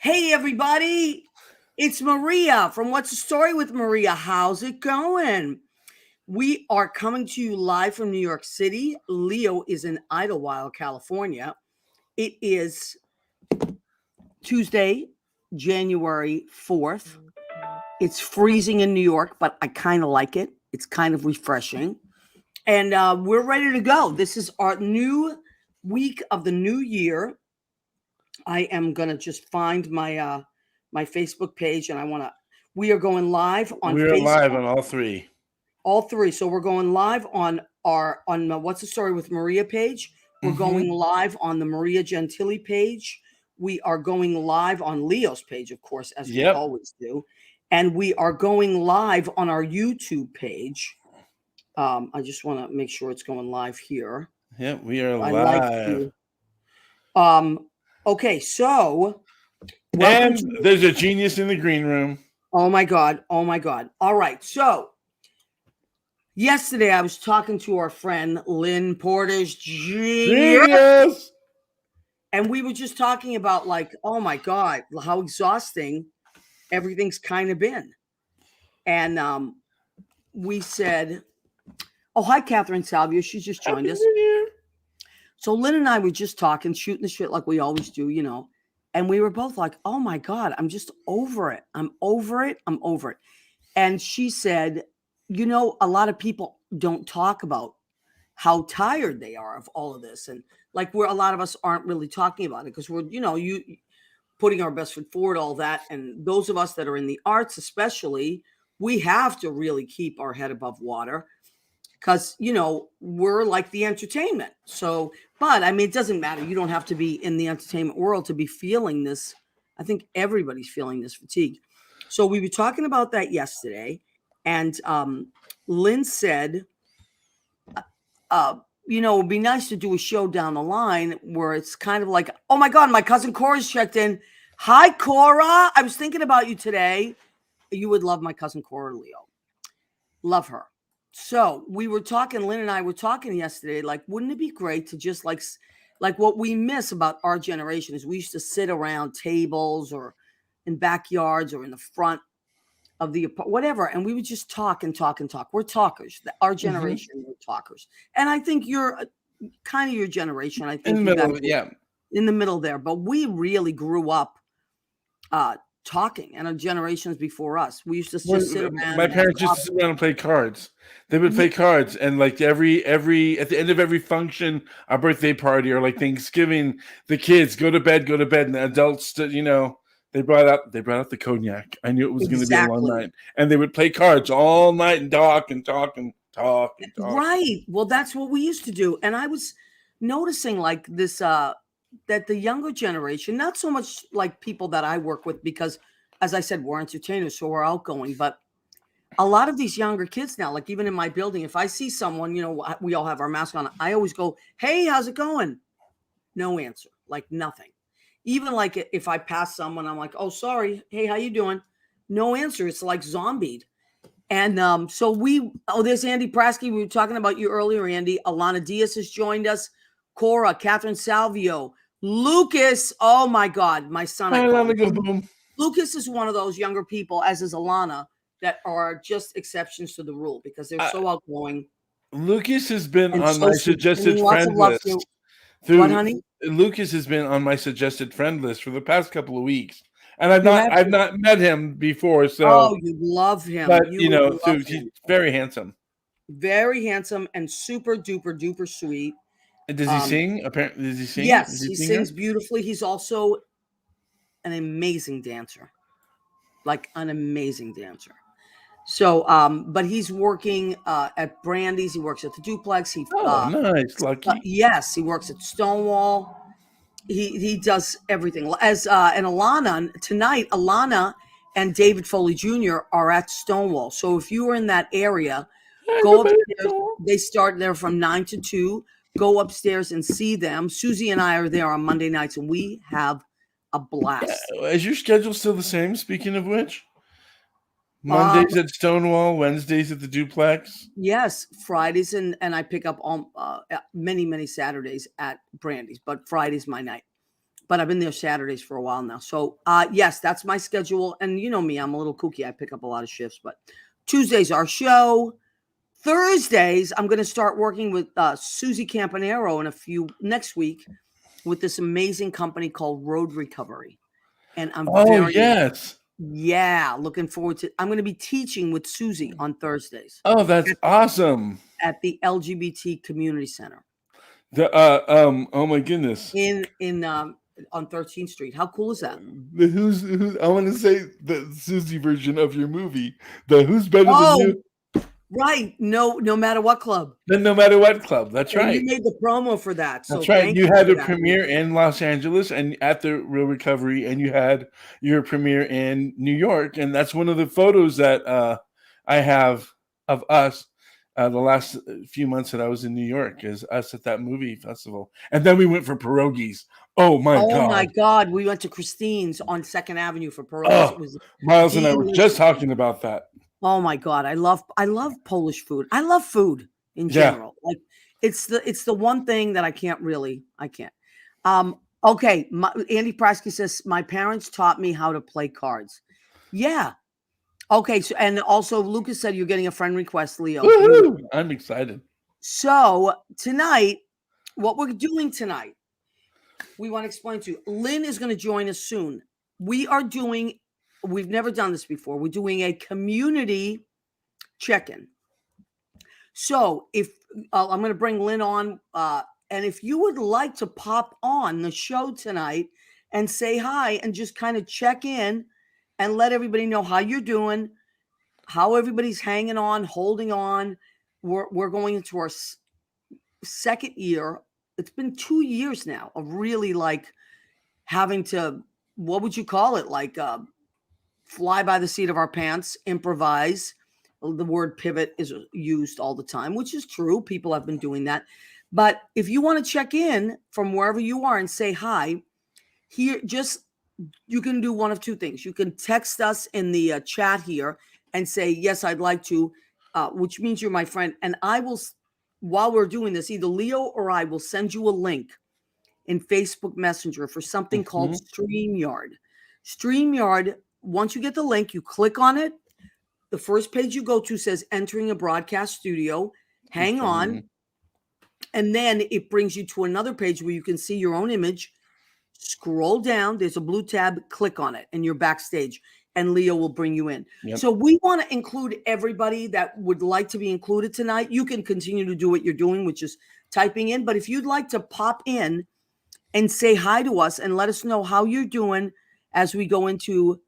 Hey, everybody. It's Maria from What's the Story with Maria. How's it going? We are coming to you live from New York City. Leo is in Idlewild, California. It is Tuesday, January 4th. It's freezing in New York, but I kind of like it. It's kind of refreshing. And we're ready to go. This is our new week of the new year. I am going to just find my Facebook page, and we are going live on We are Facebook, live on all three. all three. So we're going live on What's the Story with Maria page. We're going live on the Maria Gentili page. We are going live on Leo's page, of course, as we always do. And we are going live on our YouTube page. I just want to make sure it's going live here. Yep, we are I live. Okay, so and there's a genius in the green room. Oh my God. Oh my God. All right. So yesterday I was talking to our friend Lynn Porter's genius. And we were just talking about oh my God, how exhausting everything's kind of been. And we said, oh, hi, Catherine Salvio. She just joined us. So Lynn and I were just talking, shooting the shit like we always do, And we were both like, oh my God, I'm just over it. I'm over it. I'm over it. And she said, a lot of people don't talk about how tired they are of all of this. And a lot of us aren't really talking about it because we're, you putting our best foot forward, all that. And those of us that are in the arts, especially, we have to really keep our head above water because, we're like the entertainment. So, but I mean, it doesn't matter. You don't have to be in the entertainment world to be feeling this. I think everybody's feeling this fatigue. So we were talking about that yesterday, and Lynn said, it would be nice to do a show down the line where it's kind of like, oh my God, my cousin Cora's checked in. Hi, Cora. I was thinking about you today. You would love my cousin Cora Leo. Love her. So we were talking, Lynn and I were talking yesterday, wouldn't it be great to just like what we miss about our generation is we used to sit around tables or in backyards or in the front of the whatever, and we would just talk and talk and talk. We're talkers. Our generation, we're talkers. And I think you're kind of your generation. I think in the middle, in the middle there. But we really grew up talking, and our generations before us, we used to just sit around. My parents used to sit around and play cards. They would play cards, and every at the end of every function, a birthday party or Thanksgiving, the kids go to bed, and the adults, they brought out the cognac. I knew it was going to be a long night, and they would play cards all night and talk and talk and talk and talk. Right. Well, that's what we used to do, and I was noticing this. That the younger generation, not so much like people that I work with, because as I said, we're entertainers, so we're outgoing, but a lot of these younger kids now, even in my building, if I see someone, we all have our mask on, I always go, hey, how's it going? No answer, nothing. Even if I pass someone, I'm like, oh, sorry. Hey, how you doing? No answer. It's like zombied. And so there's Andy Prasky. We were talking about you earlier, Andy. Alana Diaz has joined us. Cora, Catherine Salvio, Lucas. Oh my God, my son. Lucas is one of those younger people, as is Alana, that are just exceptions to the rule because they're so outgoing. Lucas has been on my suggested friend list. What, honey? Lucas has been on my suggested friend list for the past couple of weeks, and I've not met him before. So you love him, but he's very handsome, and super duper sweet. Does he sing? Apparently, does he sing? Yes, he sings beautifully. He's also an amazing dancer, an amazing dancer. So, but he's working at Brandy's. He works at the Duplex. Nice, lucky. Yes, he works at Stonewall. He does everything. As and Alana tonight, Alana and David Foley Jr. are at Stonewall. So if you are in that area, go upstairs. They start there from 9 to 2. Go upstairs and see them. Susie and I are there on Monday nights, and we have a blast. Is your schedule still the same? Speaking of which, Mondays at Stonewall, Wednesdays at the Duplex. Yes, Fridays and I pick up many Saturdays at Brandy's, but Friday's my night. but I've been there Saturdays for a while now. So yes, that's my schedule. And you know me, I'm a little kooky. I pick up a lot of shifts, but Tuesdays our show. Thursdays, I'm going to start working with Susie Campanero next week with this amazing company called Road Recovery. And I'm looking forward to. I'm going to be teaching with Susie on Thursdays. Oh, that's awesome. At the LGBT Community Center. Oh my goodness. On 13th Street. How cool is that? Who's I want to say the Susie version of your movie. The Who's Better Than You? Right. No matter what club. Then No Matter What Club. That's right. You made the promo for that. So that's right. You had a premiere in Los Angeles and at the Real Recovery, and you had your premiere in New York. And that's one of the photos that I have of us the last few months that I was in New York, is us at that movie festival. And then we went for pierogies. Oh my God. We went to Christine's on 2nd Avenue for pierogies. Miles and I were just talking about that. Oh my God. I love Polish food. I love food in general. Like it's the one thing that I can't. Okay. Andy Prasky says, my parents taught me how to play cards. Yeah. Okay. So, and also Lucas said you're getting a friend request, Leo. Woo-hoo! I'm excited. So tonight, what we're doing tonight, we want to explain to you. Lynn is going to join us soon. We've never done this before. We're doing a community check-in. So if I'm going to bring Lynn on, and if you would like to pop on the show tonight and say hi and just kind of check in and let everybody know how you're doing, how everybody's hanging on, holding on. We're going into our second year. It's been 2 years now of really like having to, what would you call it? Like, fly by the seat of our pants, improvise. The word pivot is used all the time, which is true. People have been doing that. But if you want to check in from wherever you are and say hi, you can do one of two things. You can text us in the chat here and say, yes, I'd like to, which means you're my friend. And I will, while we're doing this, either Leo or I will send you a link in Facebook Messenger for something called StreamYard. StreamYard, once you get the link, you click on it. The first page you go to says entering a broadcast studio. Hang on. And then it brings you to another page where you can see your own image. Scroll down. There's a blue tab. Click on it and you're backstage. And Leo will bring you in. Yep. So we want to include everybody that would like to be included tonight. You can continue to do what you're doing, which is typing in. But if you'd like to pop in and say hi to us and let us know how you're doing as we go into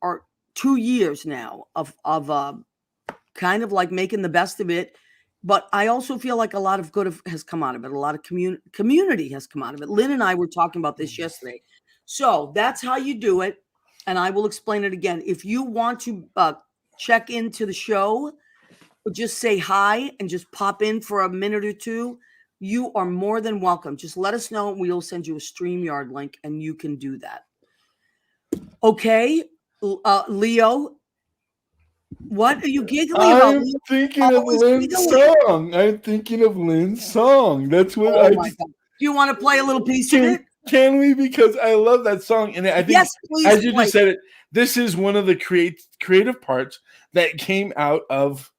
our 2 years now of kind of like making the best of it. But I also feel like a lot of good has come out of it. A lot of community has come out of it. Lynn and I were talking about this yesterday. So that's how you do it. And I will explain it again. If you want to check into the show, just say hi and just pop in for a minute or two. You are more than welcome. Just let us know. We'll send you a StreamYard link and you can do that. Okay. Leo, what are you giggling about? I'm thinking of Lynn's song. I'm thinking of Lynn's song. That's what Do you want to play a little piece of it? Can we? Because I love that song. And I think, yes, please, as you just said it, this is one of the creative parts that came out of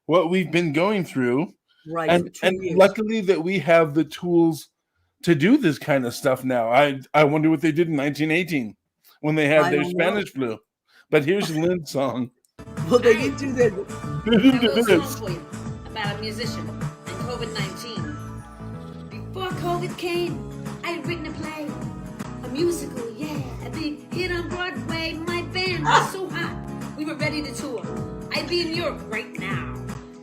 what we've been going through. Right. And luckily that we have the tools to do this kind of stuff now. I wonder what they did in 1918 when they had their Spanish flu. But here's Lynn's song. Well, they didn't do that. About a musician and COVID-19. Before COVID came, I had written a play, a musical, a big hit on Broadway. My band was so hot, we were ready to tour. I'd be in Europe right now,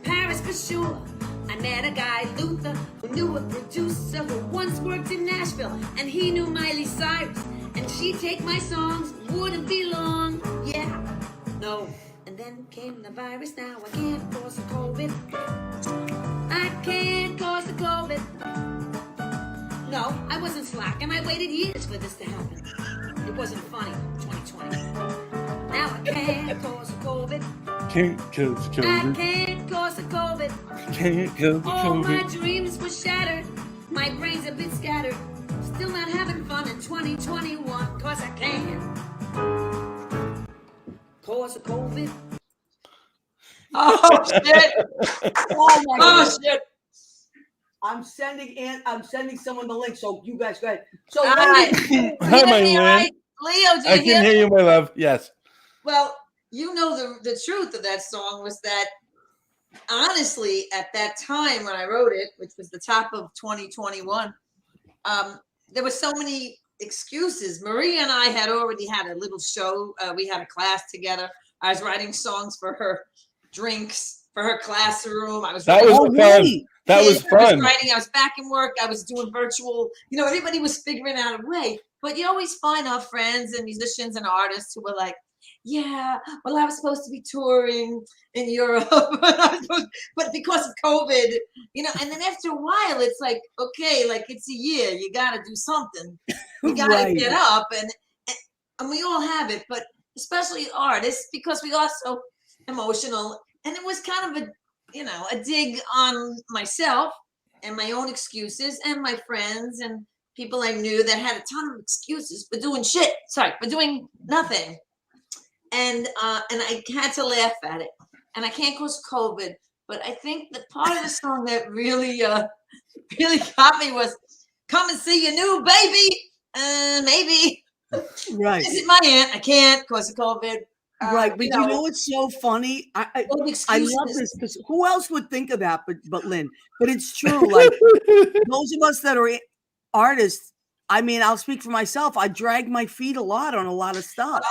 Paris for sure. I met a guy, Luther, who knew a producer who once worked in Nashville, and he knew Miley Cyrus, and she'd take my songs, wouldn't be long, no. And then came the virus, now I can't cause the COVID. I can't cause the COVID. No, I wasn't slack, and I waited years for this to happen. It wasn't funny, 2020. Now I can't cause the COVID. Can't cause the COVID. I can't cause the COVID. Can't cause the All COVID. my dreams were shattered. My brain's a bit scattered. Still not having fun, and 2021, cause I can. Cause of COVID. Oh shit! Oh my Oh God. shit! I'm sending someone the link. So you guys go ahead. So All right. ladies, Hi, my Leo, Lynn. Leo, do I you can hear you, my love. Yes. Well, you know the truth of that song was that honestly, at that time when I wrote it, which was the top of 2021, there were so many excuses. Maria and I had already had a little show. We had a class together. I was writing songs for her drinks, for her classroom. I was That writing, was oh, fun. really? That was I was fun. writing. I was back in work. I was doing virtual. You know, everybody was figuring out a way. But you always find our friends and musicians and artists who were like, yeah, well, I was supposed to be touring in Europe, but because of COVID, you know, and then after a while, it's like, okay, like it's a year, you got to do something. You got to Right. get up, and we all have it, but especially artists, because we are so emotional. And it was kind of a dig on myself and my own excuses and my friends and people I knew that had a ton of excuses for doing for doing nothing. And I had to laugh at it. And I can't cause COVID, but I think the part of the song that really really got me was "Come and See Your New Baby." Maybe Right. visit my aunt. I can't cause of COVID. Right. But you know what's so funny? I all the love excuses. this because who else would think of that but Lynn? But it's true. Like those of us that are artists, I mean, I'll speak for myself. I drag my feet a lot on a lot of stuff.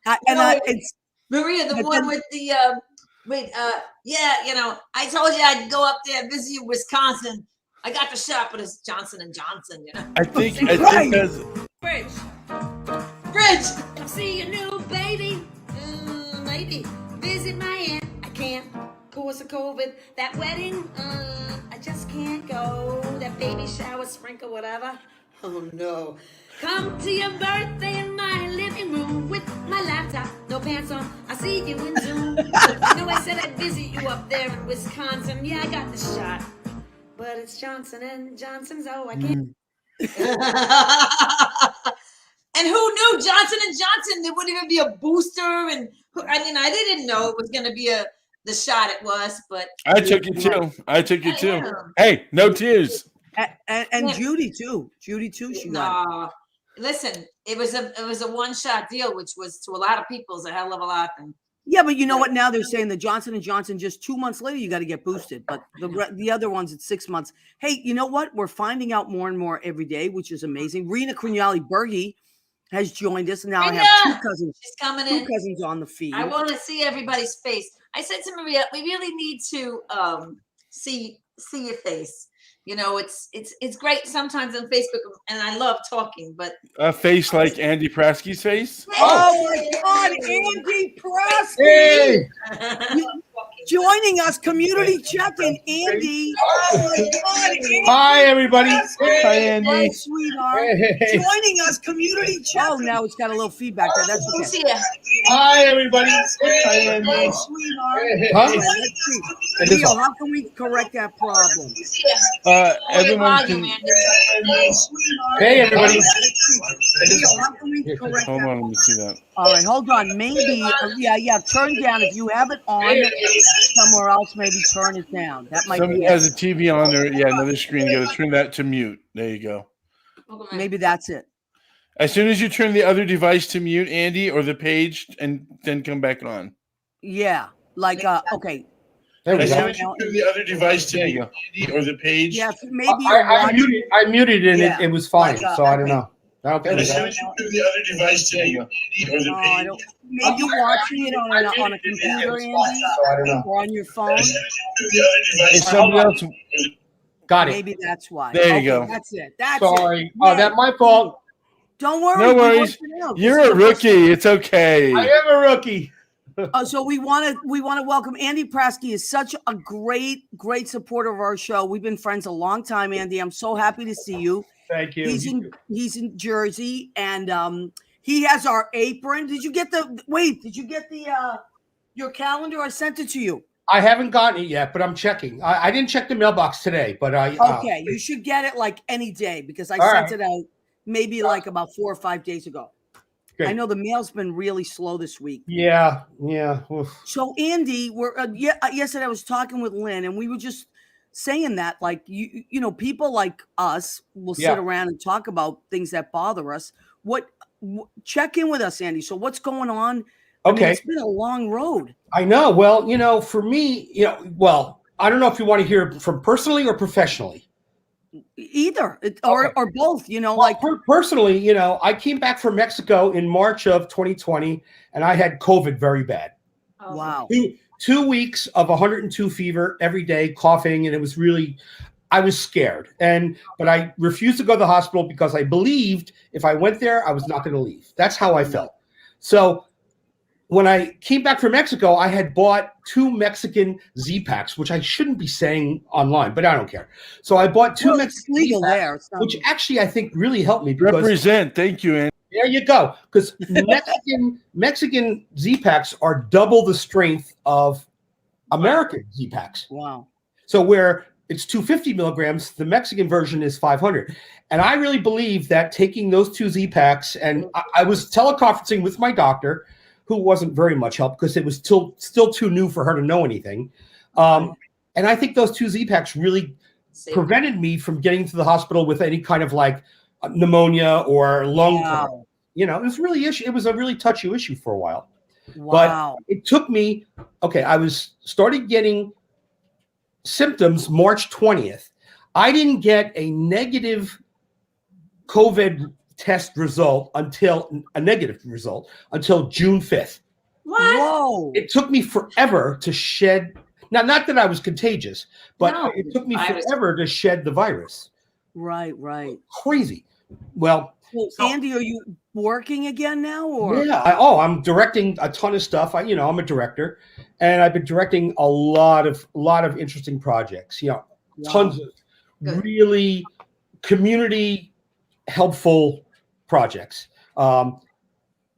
It's Maria, the but one then- with the yeah, you know, I told you I'd go up there and visit you, Wisconsin. I got the shot, but it's Johnson and Johnson, you know. I think Right. that's Bridge. Come see your new baby. Maybe visit my aunt. I can't. Cause of COVID. That wedding. I just can't go. That baby shower, sprinkle, whatever. Oh no. Come to your birthday in my living room with my laptop, no pants on. I see you in Zoom. You know I said I'd visit you up there in Wisconsin. Yeah, I got the shot, but it's Johnson and Johnson, so I can't. And who knew Johnson and Johnson? There wouldn't even be a booster, and I mean, I didn't know it was going to be the shot it was, but I took it too. I took it too. Yeah. Hey, no tears. and Yeah. Judy too. Judy too. She got it. no. Listen, it was a one-shot deal, which was to a lot of people is a hell of a lot. And Yeah, but you know what? Now they're saying the Johnson and Johnson just 2 months later you got to get boosted, but the other ones it's 6 months. Hey, you know what? We're finding out more and more every day, which is amazing. Rena Crignali-Bergi has joined us, and now I have Rena! two cousins. she's coming Two in. cousins on the feed. I want to see everybody's face. I said to Maria, we really need to see your face. You know, it's great sometimes on Facebook, and I love talking, but A face like Andy Prasky's face. Oh my God, Andy Presky Hey! joining us, community check-in. Andy, oh my God, Andy. Hi, everybody. Hi, Hi, Andy. sweetheart. Hey. Joining us, community check. Oh, now it's got a little feedback there. That's Who's okay. here? Hi, everybody. Hi, Andy. Hey, sweetheart. Huh? All right, let's see. Leo, how can we correct that problem? Who's here? Everyone Volume, can. Andy. Hey, everybody. Leo, how can we correct Hold that? on, let me see that. All right, hold on. Maybe, yeah. Turn down if you have it on somewhere else. Maybe turn it down. That might Somebody be. has a TV on there. Yeah, another screen. You got to turn that to mute. There you go. Maybe that's it. As soon as you turn the other device to mute, Andy, or the page, and then come back on. Yeah, like okay. There we As go. soon as you turn the other device to mute, Andy, or the page. Yeah, maybe you're I watching. muted and Yeah. it was fine, Like, so I don't know. As Okay. soon as you turn the other device to mute, Andy, or the Oh, I page. don't. Maybe you're watching it on a computer, Andy, So I don't know. or on your phone. As soon as you turn the other If device. somebody else, Got it. Maybe that's why. There you Okay, go. That's it. That's Sorry. it. Oh, that's my fault. Don't worry. No we worries. worked it out. You're Just a give us- rookie. It's okay. I am a rookie. So we want to welcome Andy Prasky. Is such a great supporter of our show. We've been friends a long time, Andy. I'm so happy to see you. Thank you. He's in Jersey, and he has our apron. Did you get the your calendar? I sent it to you. I haven't gotten it yet, but I'm checking. I didn't check the mailbox today, but I. Okay, you should get it like any day because I All sent right. it out maybe like about 4 or 5 days ago. Good. I know the mail's been really slow this week. Yeah. Oof. So Andy, yesterday I was talking with Lynn, and we were just saying that, like, you know, people like us will sit Yeah. around and talk about things that bother us. Check in with us, Andy. So what's going on? I mean, Okay. it's been a long road. I know. Well, you know, for me, you know, well, I don't know if you want to hear from personally or professionally. Either Okay. or both, you know, Well, like personally, you know, I came back from Mexico in March of 2020, and I had COVID very bad. Oh, wow. 2 weeks of 102 fever every day, coughing, and it was really, I was scared. But I refused to go to the hospital because I believed if I went there, I was not going to leave. That's how I felt. So when I came back from Mexico, I had bought 2 Mexican Z-Packs, which I shouldn't be saying online, but I don't care. So I bought 2 Well, it's Mexican legal Z-Packs, there. It's not- which actually I think really helped me because Represent. Thank you, Andy. there you go. Because Mexican Z-Packs are double the strength of American Z-Packs. wow. So where it's 250 milligrams, the Mexican version is 500. And I really believe that taking those 2 Z-Packs, and I was teleconferencing with my doctor, who wasn't very much help because it was still too new for her to know anything. And I think those 2 Z-Packs really prevented me from getting to the hospital with any kind of like pneumonia or lung problem. Wow. You know, it was a really touchy issue for a while. Wow. But it took me, I started getting symptoms March 20th. I didn't get a negative COVID test result until June 5th. What? Whoa. It took me forever to shed. Now, not that I was contagious, but No, it took me virus. forever to shed the virus. Right. Crazy. Well, Well, so- Andy, are you working again now, or yeah. I'm directing a ton of stuff. I'm a director, and I've been directing a lot of interesting projects. You know, Wow. tons of Good. really community helpful projects.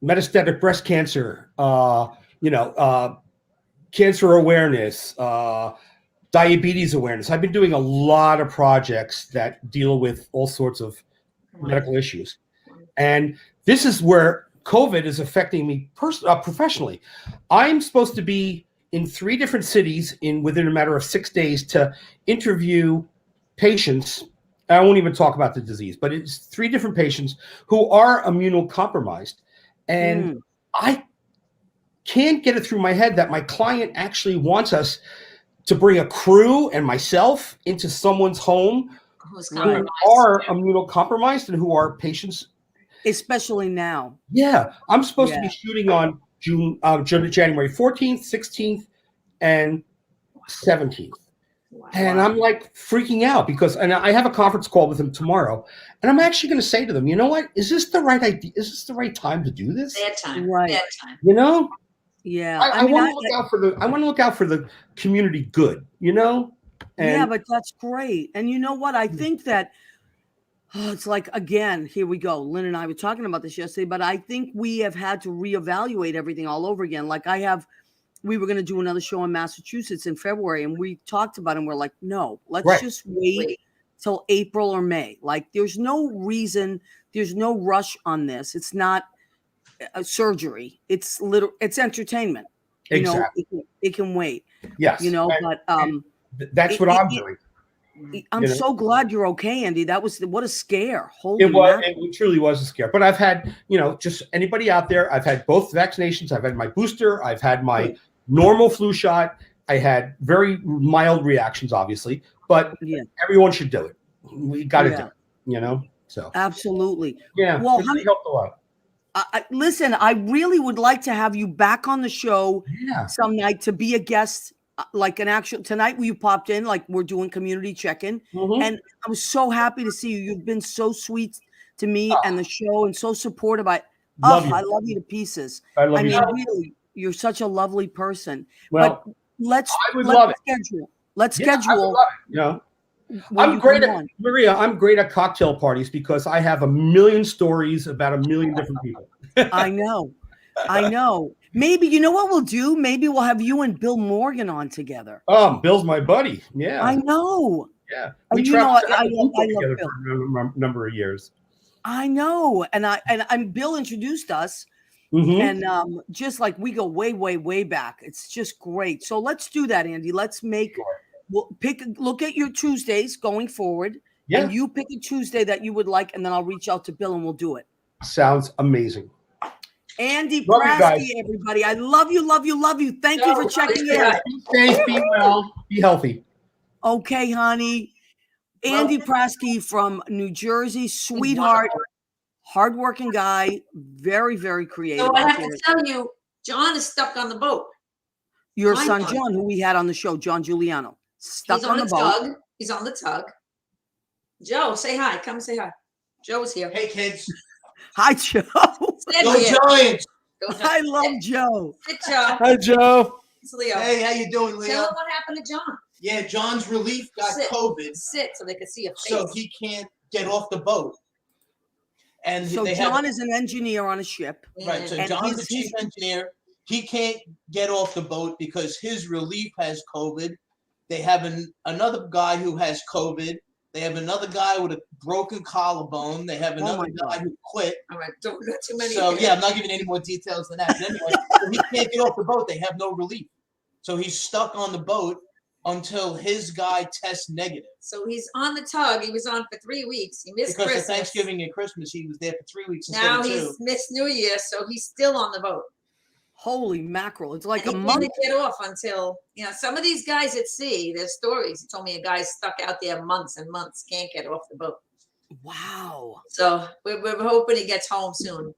Metastatic breast cancer. Cancer awareness. Diabetes awareness. I've been doing a lot of projects that deal with all sorts of medical issues. And this is where COVID is affecting me professionally. I'm supposed to be in 3 different cities within a matter of 6 days to interview patients. I won't even talk about the disease, but it's 3 different patients who are immunocompromised. And I can't get it through my head that my client actually wants us to bring a crew and myself into someone's home Who's who compromised? are immunocompromised and who are patients. especially now? Yeah, I'm supposed to Yeah. be shooting on January 14th, 16th, and 17th. Wow. And I'm like freaking out because I have a conference call with them tomorrow. And I'm actually going to say to them, you know what? Is this the right idea? Is this the right time to do this? Bad time. Right. Bad time. You know? Yeah. I want to look out for the community good, you know? And yeah, but that's great. And you know what? I think that it's like, again, here we go. Lynn and I were talking about this yesterday, but I think we have had to reevaluate everything all over again. Like we were going to do another show in Massachusetts in February, and we talked about it, and we're like, no, let's Right. just wait till April or May. Like, there's no reason, there's no rush on this. It's not a surgery. It's entertainment. You exactly. know, it can wait. Yes. You know, And but that's what I'm doing. I'm You know? so glad you're okay, Andy. What a scare. Holy It was. mackerel. It truly was a scare. But I've had, just anybody out there. I've had both vaccinations. I've had my booster. I've had my normal flu shot. I had very mild reactions, obviously, but Yeah. everyone should do it. We got to Yeah. do it. So Absolutely. yeah. Well, it really helped a lot. Listen, I really would like to have you back on the show Yeah. some night to be a guest, like an actual tonight where you popped in, like we're doing community check-in. Mhm. And I was so happy to see you. You've been so sweet to me and the show and so supportive. I Love you. love you to pieces. I love I you. mean, really, you're such a lovely person. Well, but let's I would love it. schedule. Let's yeah, I would schedule. love it, when I'm you great come at on. Maria. I'm great at cocktail parties because I have a million stories about a million different people. I know. Maybe you know what we'll do? Maybe we'll have you and Bill Morgan on together. Bill's my buddy. Yeah. I know. Yeah. And We you know, traveled I to love together Bill. for a number of years. I know. And Bill introduced us. Mhm. And just like we go way, way, way back. It's just great. So let's do that, Andy. Let's we'll look at your Tuesdays going forward. Yeah. And you pick a Tuesday that you would like, and then I'll reach out to Bill and we'll do it. Sounds amazing. Andy Love you guys. Prasky, everybody. I love you, love you, love you. Thank you for checking in. Be safe, be well, be healthy. Okay, honey. Andy Prasky from New Jersey, sweetheart, hardworking guy, very, very creative. So I have to tell you, John is stuck on the boat. Your My son, son. John, who we had on the show, John Giuliano, stuck He's on on the the boat. tug. He's on the tug. Joe, say hi. Come say hi. Joe's here. Hey kids, Hi, Joe. Sit go here. Giants! Go Giants. I love Joe. Sit, Joe. Hi, Joe. It's Leo. Hey, how you doing, Tell Leo? him what happened to John. Yeah, John's relief got Sit. COVID, Sit so they can see your face. so he can't get off the boat. And So they John have is an engineer on a ship. right. So and John's the he's- chief engineer. He can't get off the boat because his relief has COVID. They have another guy who has COVID. They have another guy with a broken collarbone. They have Oh another my guy God. who quit. All right, don't go too many. So yeah, I'm not giving any more details than that. But anyway, so he can't get off the boat. They have no relief. So he's stuck on the boat until his guy tests negative. So he's on the tug. He was on for 3 weeks. He missed Because of Christmas. Thanksgiving and Christmas, he was there for 3 weeks instead Now of 2. he's missed New Year, so he's still on the boat. Holy mackerel. It's like And a he month. can't get off until, some of these guys at sea, their stories. He told me a guy stuck out there months and months, can't get off the boat. Wow. So we're hoping he gets home soon.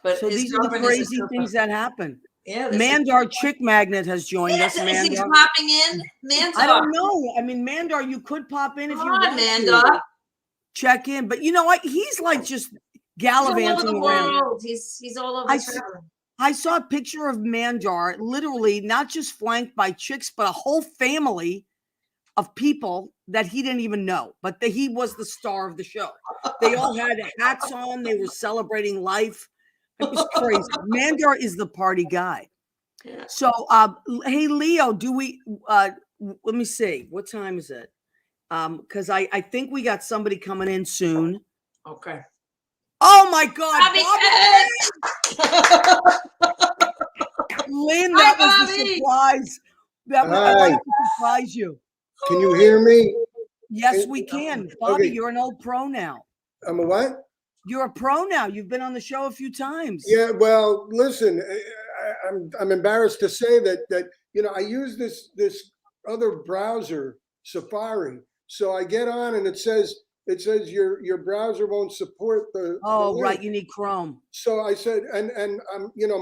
But So his these are the girlfriend is a crazy super- things that happen. Yeah, this is- Mandar Chick Magnet has joined us. Yes, is he Mandar. popping in? Mandar. I don't know. I mean, Mandar, you could pop in if Come you on, want Mandar. to check in, but he's like just He's all over gallivanting the around. world. He's all over I traveling. I saw a picture of Mandar, literally not just flanked by chicks, but a whole family of people that he didn't even know, but he was the star of the show. They all had hats on. They were celebrating life. It was crazy. Mandar is the party guy. Yeah. So, hey, Leo, do we, let me see, what time is it? Because I think we got somebody coming in soon. Okay. Oh my God. Bobby Lynn, Hi, that was the Bobby. surprise. That was I Hi. wanted to surprise you. Can you hear me? Yes, we can. Bobby, Okay. you're an old pro now. I'm a what? You're a pro now. You've been on the show a few times. Yeah. Well, listen, I'm embarrassed to say that I use this other browser, Safari. So I get on and it says your browser won't support the. Oh, the right. link. You need Chrome. So I said, and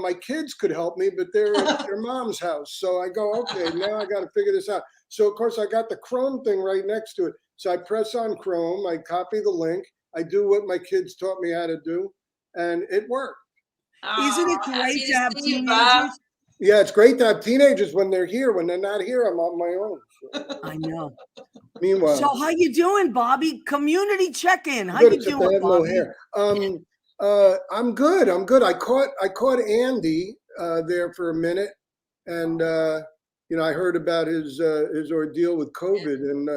my kids could help me, but they're at their mom's house. So I go, okay, now I got to figure this out. So of course I got the Chrome thing right next to it. So I press on Chrome, I copy the link, I do what my kids taught me how to do, and it worked. Isn't it happy great to have see you, Bob. teenagers? Yeah, it's great to have teenagers when they're here. When they're not here, I'm on my own. So, I know. meanwhile, So how you doing, Bobby? Community check-in. How good, you except I doing, have no Bobby? hair. I'm good. I'm good. I caught Andy there for a minute, and I heard about his ordeal with COVID, and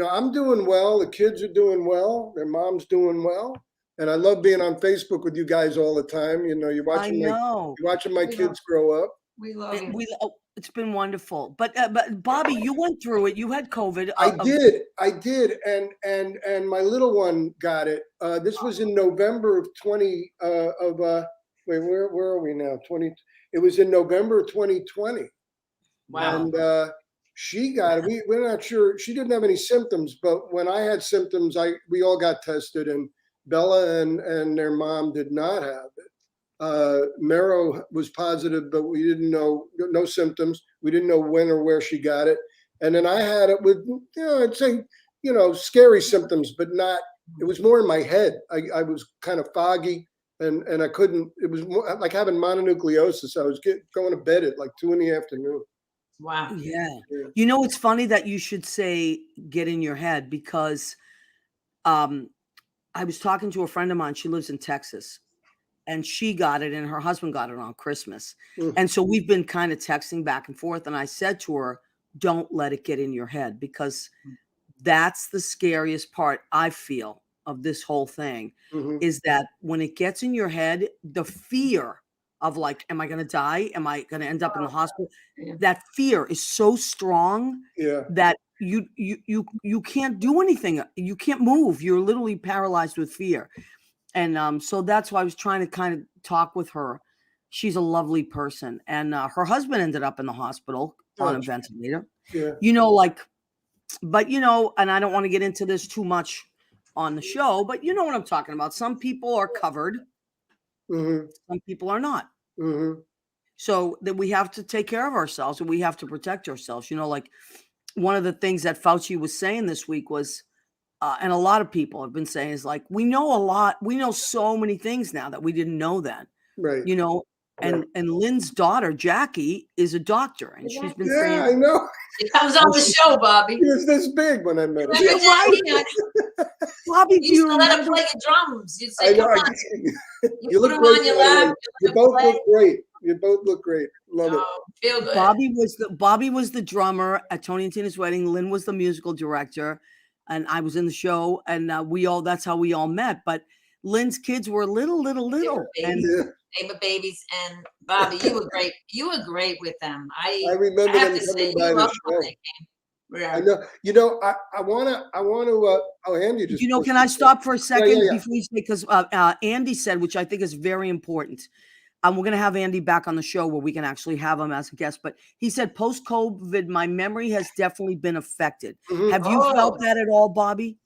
I'm doing well. The kids are doing well. Their mom's doing well, and I love being on Facebook with you guys all the time. You're I watching know. my We kids grow up. We love It- you. it's been wonderful. But Bobby, you went through it. You had COVID. I did, and my little one got it. This was in November of 20 wait, where are we now? 20. It was in November of 2020, Wow. and she got it. We're not sure. She didn't have any symptoms, but when I had symptoms, we all got tested, and Bella and their mom did not have it. Mero was positive, but we didn't know, no symptoms. We didn't know when or where she got it. And then I had it with, I'd say, scary symptoms, but not, it was more in my head. I was kind of foggy and I couldn't, it was more like having mononucleosis. I was going to bed at like 2 p.m. Wow. Yeah. Yeah. It's funny that you should say get in your head because I was talking to a friend of mine. She lives in Texas and she got it and her husband got it on Christmas. Mm. And so we've been kind of texting back and forth. And I said to her, don't let it get in your head because that's the scariest part I feel of this whole thing Mhm. is that when it gets in your head, the fear of like, am I going to die? Am I going to end up in the hospital? Yeah. That fear is so strong Yeah. that you can't do anything. You can't move. You're literally paralyzed with fear. And so that's why I was trying to kind of talk with her. She's a lovely person, and her husband ended up in the hospital on a Oh, ventilator. Yeah. Like, but and I don't want to get into this too much on the show, but you know what I'm talking about. Some people are covered, Mhm. some people are not. Mhm. So that we have to take care of ourselves and we have to protect ourselves. Like one of the things that Fauci was saying this week was, and a lot of people have been saying is like, we know so many things now that we didn't know then, Right. and Lynn's daughter, Jackie, is a doctor, and she's been Yeah, I saying, know. It comes on the show, Bobby. He was this big when I met him. Yeah, Remember right. Jackie? Bobby, You do you used to let him remember? play the drums. You'd I say, know. come on. You You look put him great. on your by the way. lap. You You both let him look great. You both look great. Love play. it. Oh, feel good. Bobby was the drummer at Tony and Tina's wedding. Lynn was the musical director, and I was in the show. And that's how we all met. But Lynn's kids were little, They were and babies. Yeah. They were babies. And Bobby, you were great. You were great with them. I I remember have them to say, coming you by the loved when show. they came. I Yeah. know. I want to. Oh, Andy just. can I stop for a second yeah. before you say, because Andy said, which I think is very important. We're going to have Andy back on the show where we can actually have him as a guest. But he said, post-COVID, my memory has definitely been affected. Mhm. Have you felt that at all, Bobby?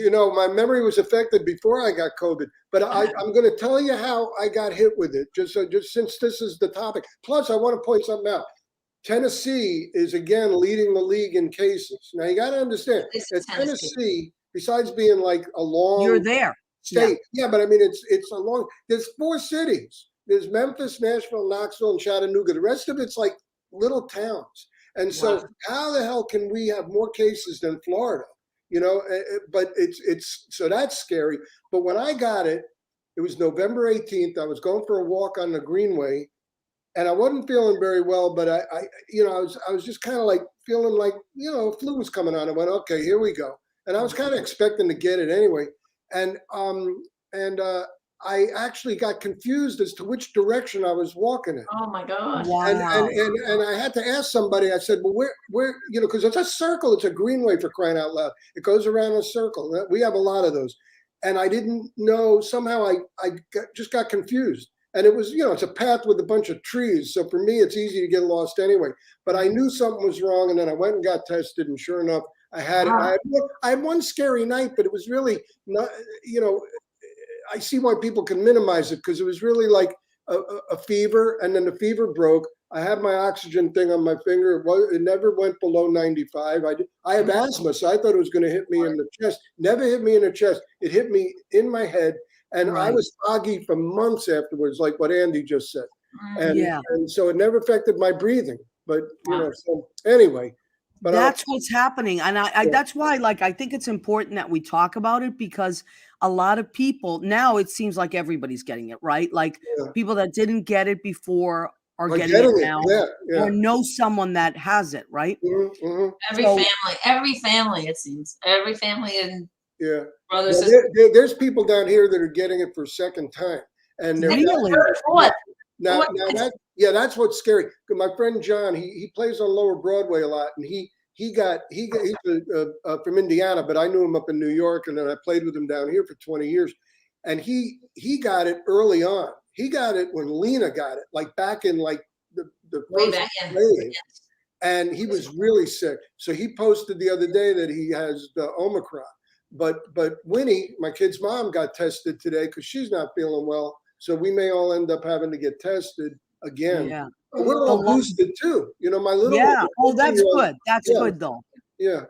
My memory was affected before I got COVID, but I'm going to tell you how I got hit with it. Just since this is the topic. Plus, I want to point something out. Tennessee is again leading the league in cases. Now you got to understand This that is Tennessee. Tennessee, besides being like a long You're there. state, yeah, but I mean it's a long. There's 4 cities. There's Memphis, Nashville, Knoxville, and Chattanooga. The rest of it's like little towns. And so, Wow. how the hell can we have more cases than Florida? But it's so that's scary. But when I got it, it was November 18th. I was going for a walk on the Greenway, and I wasn't feeling very well. But I was just kind of like feeling like flu was coming on. I went, okay, here we go. And I was kind of expecting to get it anyway. And I actually got confused as to which direction I was walking in. Oh my gosh. Wow. And I had to ask somebody. I said, well, where because it's a circle. It's a greenway, for crying out loud. It goes around a circle. We have a lot of those. And I didn't know, somehow I just got confused. And it was, it's a path with a bunch of trees. So for me, it's easy to get lost anyway. But I knew something was wrong. And then I went and got tested. And sure enough, I had it. I had one scary night, but it was really not, I see why people can minimize it, because it was really like a fever, and then the fever broke. I had my oxygen thing on my finger. It never went below 95. I have asthma, so I thought it was going to hit me in the chest. Never hit me in the chest. It hit me in my head, and I Right. was foggy for months afterwards, like what Andy just said. Mm. And so it never affected my breathing. But Wow. so anyway. But That's what's happening. And that's why, I think it's important that we talk about it, because a lot of people now, it seems like everybody's getting it, right? Like Yeah. people that didn't get it before are I'm getting it now, Yeah. or know someone that has it, right? Mhm. Every family, it seems. Every family and Yeah. brothers and There's people down here that are getting it for a second time, and they're Really? What? now What? that's what's scary. My friend John, he plays on Lower Broadway a lot, and he's from Indiana, but I knew him up in New York, and then I played with him down here for 20 years, and he got it early on. He got it when Lena got it, like back in like the Way first back in. wave, and he was really sick. So he posted the other day that he has the Omicron. But Winnie, my kid's mom, got tested today because she's not feeling well. So we may all end up having to get tested again. Yeah. But we're all boosted too. My little Yeah. Oh, that's 15-year-old good. That's yeah. good though. Yeah.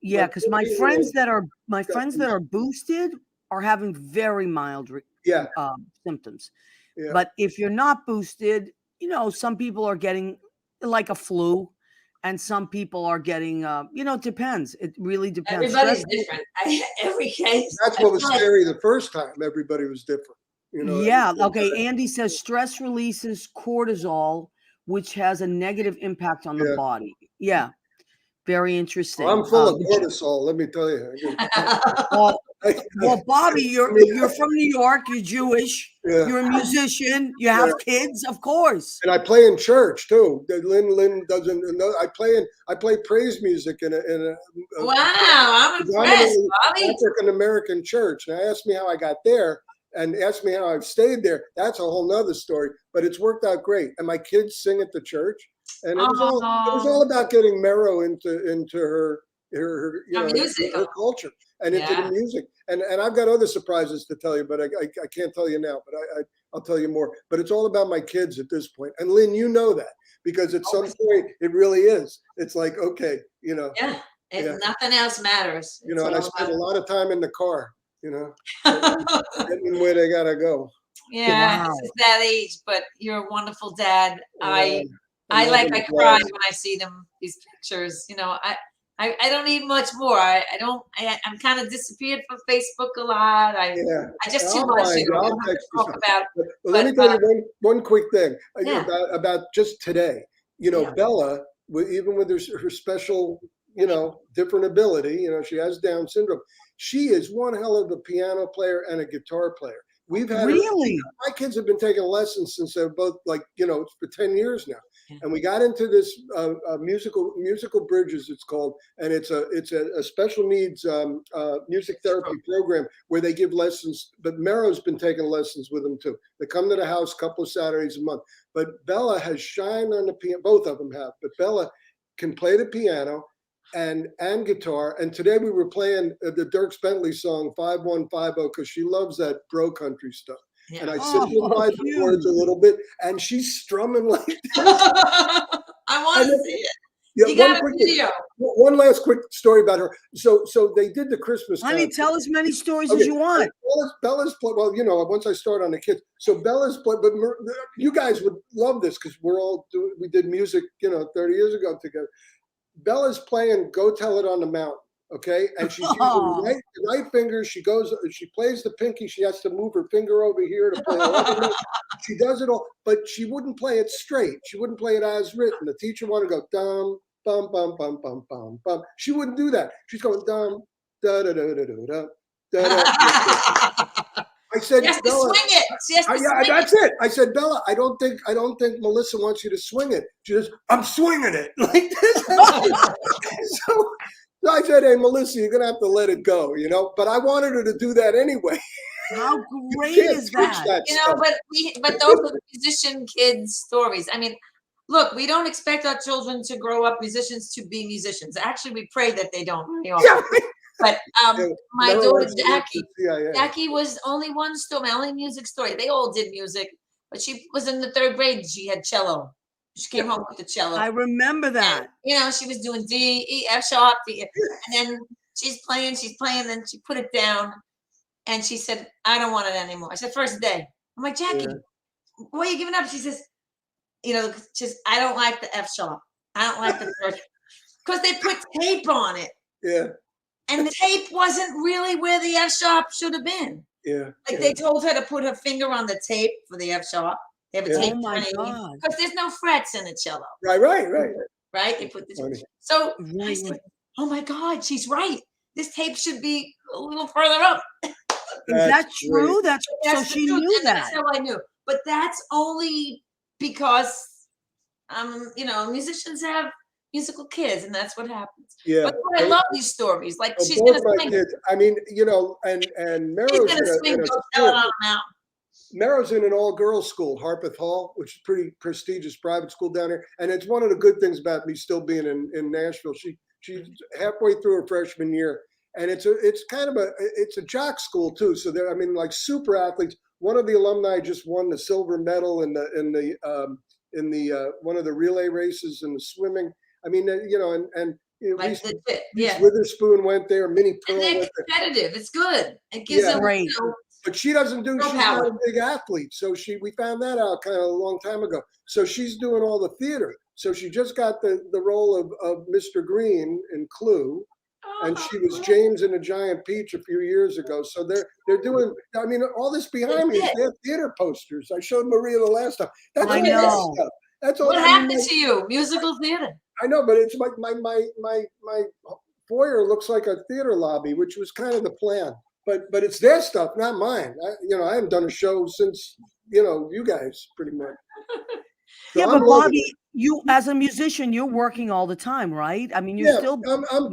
Yeah, But because my 15-year-old friends that are boosted. boosted are having very mild Yeah. symptoms. Yeah. But if you're not boosted, some people are getting like a flu, and some people are getting, it depends. It really depends. Everybody's Stress- different. Every case. That's what was scary the first time. Everybody was different. Yeah. Okay. Andy says stress releases cortisol, which has a negative impact on the Yeah. body. Yeah. Very interesting. I'm full of cortisol, let me tell you. Well, Well, Bobby, you're from New York. You're Jewish. Yeah. You're a musician. You have kids, of course. And I play in church too. Lynn doesn't know. I play praise music in a Wow, I'm impressed, Bobby. African American church. And I asked me how I got there, and asked me how I've stayed there. That's a whole nother story. But it's worked out great. And my kids sing at the church, and it was all about getting Mero into her music, her culture and into the music. And I've got other surprises to tell you, but I can't tell you now. But I'll tell you more. But it's all about my kids at this point. And Lynn, you know that, because at some point it really is. It's like, okay, Yeah, nothing else matters. and I spend a lot of time in the car, getting where they gotta go. Yeah, Wow. this is that age, but you're a wonderful dad. I love like, them I cry guys. when I see these pictures. I don't need much more. I'm kind of disappeared from Facebook a lot. I just too I'll much. find you. I'll to text you talk something. about. But let me tell you one quick thing Yeah. about just today. Yeah. Bella, even with her special, different ability, she has Down syndrome. She is one hell of a piano player and a guitar player. We've had Really? my kids have been taking lessons since they're both for 10 years now. Yeah. And we got into this musical bridges, it's called, and it's a special needs music therapy program where they give lessons. But Mero's been taking lessons with them too. They come to the house a couple of Saturdays a month. But Bella has shined on the piano. Both of them have. But Bella can play the piano and guitar. And today we were playing the Dierks Bentley song 5150 because she loves that bro country stuff. Yeah. And I Oh, simplified the cute. words a little bit, and she's strumming like I want And to then- see it. yeah, You got a quick- video. one last quick story about her. So they did the Christmas. Honey, concert. tell as many stories Okay, as you want. Bella's play. Well, once I start on the kids, so Bella's play. But you guys would love this because we did music, 30 years ago together. Bella's playing "Go Tell It on the Mountain," okay, and she's using the right finger. She plays the pinky. She has to move her finger over here to play. She does it all, but she wouldn't play it straight. She wouldn't play it as written. The teacher wanted to go dum bum bum bum bum bum bum. She wouldn't do that. She's going dum da da da da da da. I said, She has to Bella, swing it. She has to swing it. that's it. I said, Bella, I don't think Melissa wants you to swing it. She goes, I'm swinging it like this. so I said, hey, Melissa, you're gonna have to let it go, But I wanted her to do that anyway. How great Can't is switch that? stuff. But those are the musician kids' stories. I mean, look, we don't expect our children to grow up musicians to be musicians. Actually, we pray that they don't very often. Yeah. But my Never daughter wants to work Jackie, for CIA. Jackie was only one story, my only music story. They all did music, but she was in the 3rd grade. She had cello. She came home with the cello. I remember that. And, she was doing D, E, F sharp, and then she's playing, then she put it down, and she said, "I don't want it anymore." I said, "First day." I'm like, Jackie, why are you giving up? She says, I don't like the F sharp. I don't like the first, because they put tape on it. Yeah. And the tape wasn't really where the F sharp should have been. Yeah. Like they told her to put her finger on the tape for the F sharp. They have a Yeah. tape Oh my playing God. because there's no frets in the cello, Right. right? They put this. Funny. So I Right, said, right. "Oh my God, she's right. This tape should be a little further up." Is that true? That's so That's the she truth, knew and that. That's how I knew. But that's only because, musicians have musical kids, and that's what happens. Yeah. But I love these stories. Like she's Both gonna my swing. kids. I mean, and Mero's She's gonna in swing. a Go school. tell it on a mountain. Mero's in an all-girls school, Harpeth Hall, which is pretty prestigious private school down here. And it's one of the good things about me still being in Nashville. She's halfway through her freshman year, and it's a jock school too. So they're like super athletes. One of the alumni just won the silver medal in the one of the relay races in the swimming. I mean, and Like Reese legit, yeah. Witherspoon went there. Minnie Pearl And they're went there. competitive. It's good. It gives Yeah. them, Great. But she doesn't do. Girl She's power. not a big athlete, so we found that out kind of a long time ago. So she's doing all the theater. So she just got the role of Mr. Green in Clue, and she was James in A Giant Peach a few years ago. So they're doing. I mean, all this behind me is their theater posters. I showed Maria the last time. That's I all know. this stuff. That's all. What I mean, happened to you? Musical theater. I know, but it's my foyer looks like a theater lobby, which was kind of the plan. but it's their stuff, not mine. I haven't done a show since you guys pretty much. So Yeah, I'm but loving Bobby, it. you as a musician, you're working all the time, right? I mean, you're Yeah, still.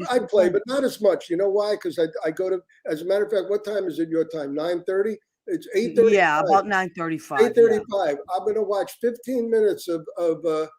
I play, but not as much. You know why? Because I go to. As a matter of fact, what time is it your time? 9:30. It's 8:30. Yeah, about 9:35. Eight thirty-five. I'm gonna watch 15 minutes of well,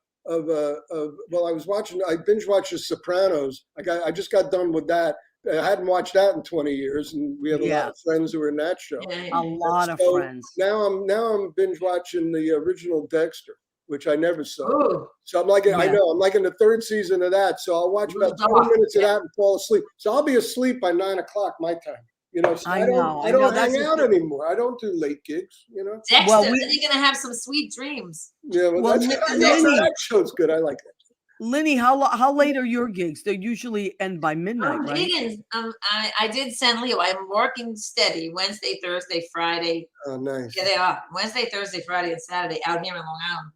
I binge watched The Sopranos. I just got done with that. I hadn't watched that in 20 years, and we have a lot of friends who were in that show. Yeah, A yeah. lot of So friends. now I'm binge watching the original Dexter, which I never saw. Ooh, So I'm like, I Yeah. know I'm like in the third season of that. So I'll watch about 20 minutes of that and fall asleep. So I'll be asleep by 9 o'clock my time. So I I know, don't that's hang the out thing. anymore. I don't do late gigs. Dexter, Well, then you're gonna have some sweet dreams. Yeah, Well, that show's good. I like it. Linny, how late are your gigs? They usually end by midnight, I'm right? digging. I did San Leo. I'm working steady Wednesday, Thursday, Friday. Oh, nice. Yeah, they are Wednesday, Thursday, Friday, and Saturday out here in Long Island.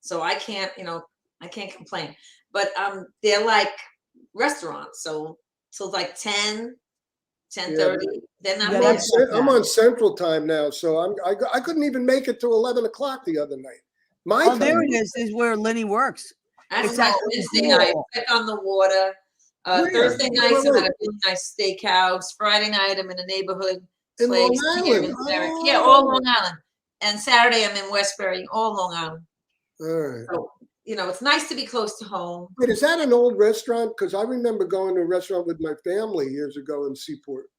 So I can't complain. But they're like restaurants. So like 10, 10:30. Then I'm Yeah, in. that's not I'm bad. on Central Time now, so I couldn't even make it to 11 o'clock the other night. My Oh, time. there it is where Linny works. That's It's my actually Wednesday night. cool. Back on the water. Where? Thursday Where, nights I'm where? at a really nice steakhouse. Friday night I'm in a neighborhood In Long place here in Island. Merrick. Oh. Yeah, all Long Island. And Saturday I'm in Westbury, all Long Island. All right. So it's nice to be close to home. Wait, is that an old restaurant? Because I remember going to a restaurant with my family years ago in Seaport.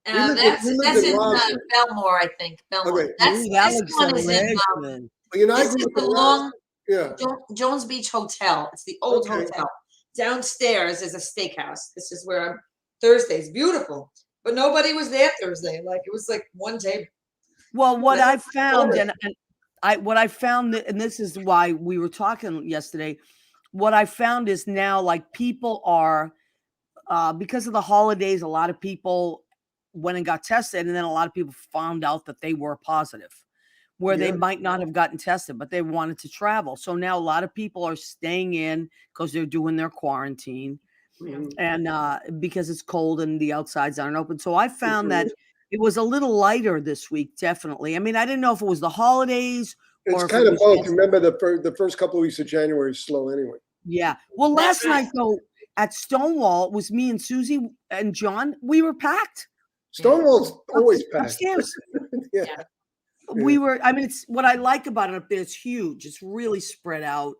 We lived That's in in Roslyn. Belmore, I think. Belmore. Okay. That's Ooh, that this looks one is in delicious. Well, I this grew is up the in long Yeah. Jones Beach Hotel. It's the old Okay. hotel. Downstairs is a steakhouse. This is where I'm Thursday's beautiful. But nobody was there Thursday. Like it was like one table. Well, what I That's found, cool. and this is why we were talking yesterday. What I found is now, like, people are, because of the holidays, a lot of people went and got tested, and then a lot of people found out that they were positive, where they Yeah. might not have gotten tested, but they wanted to travel. So now a lot of people are staying in because they're doing their quarantine, Mhm. and because it's cold and the outsides aren't open. So I found that it was a little lighter this week, definitely. I mean, I didn't know if it was the holidays It's or if kind it of was both. just, Remember the first couple of weeks of January is slow anyway. yeah. Well, That's last night though at Stonewall, it was me and Susie and John. We were packed Stonewall's always packed. upstairs. Yeah. Yeah. We were. I mean, it's what I like about it up there. It's huge. It's really spread out.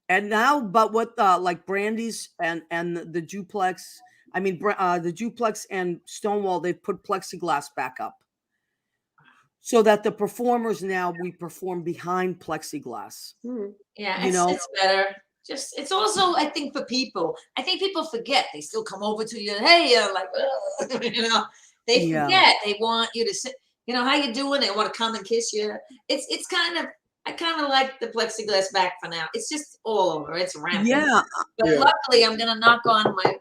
And now, but what like Brandy's and the duplex. I mean, the duplex and Stonewall, they've put plexiglass back up, so that the performers now we perform behind plexiglass. Yeah, You it's, know? it's better. Just it's also I think for people. I think people forget. They still come over to you. Hey, like they Yeah. forget. They want you to sit. How you doing? They want to come and kiss you. It's kind of. I kind of like the plexiglass back for now. It's just all over. It's rampant. Yeah. But Yeah. luckily, I'm gonna knock on my.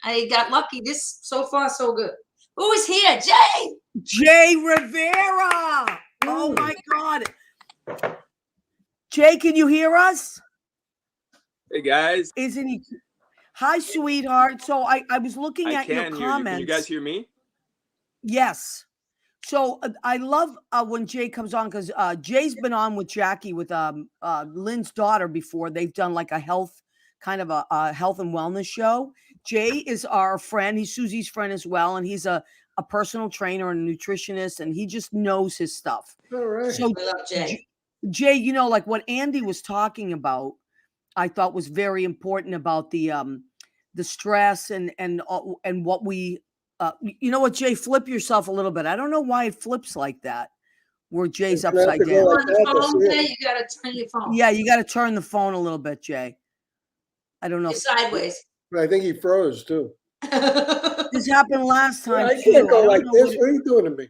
I got lucky. This so far so good. Who is here? Jay. Jay Rivera. Oh my God. Jay, can you hear us? Hey guys, Isn't he? Hi, sweetheart. So I was looking I at your can hear you. comments. Can you guys hear me? Yes. So I love when Jay comes on because Jay's been on with Jackie with Lynn's daughter before. They've done like a health kind of a health and wellness show. Jay is our friend. He's Susie's friend as well, and he's a personal trainer and a nutritionist, and he just knows his stuff. All right. So I love Jay. Jay, like what Andy was talking about, I thought was very important about the stress and what we. You know what, Jay? Flip yourself a little bit. I don't know why it flips like that, where Jay's You're gonna have upside to go down. like On the that to phone, see it. Jay, you gotta turn your phone. Yeah, you got to turn the phone a little bit, Jay. I don't know. You're sideways. I think he froze too. This happened last time I too. can't go I don't like know this. What are you doing to me?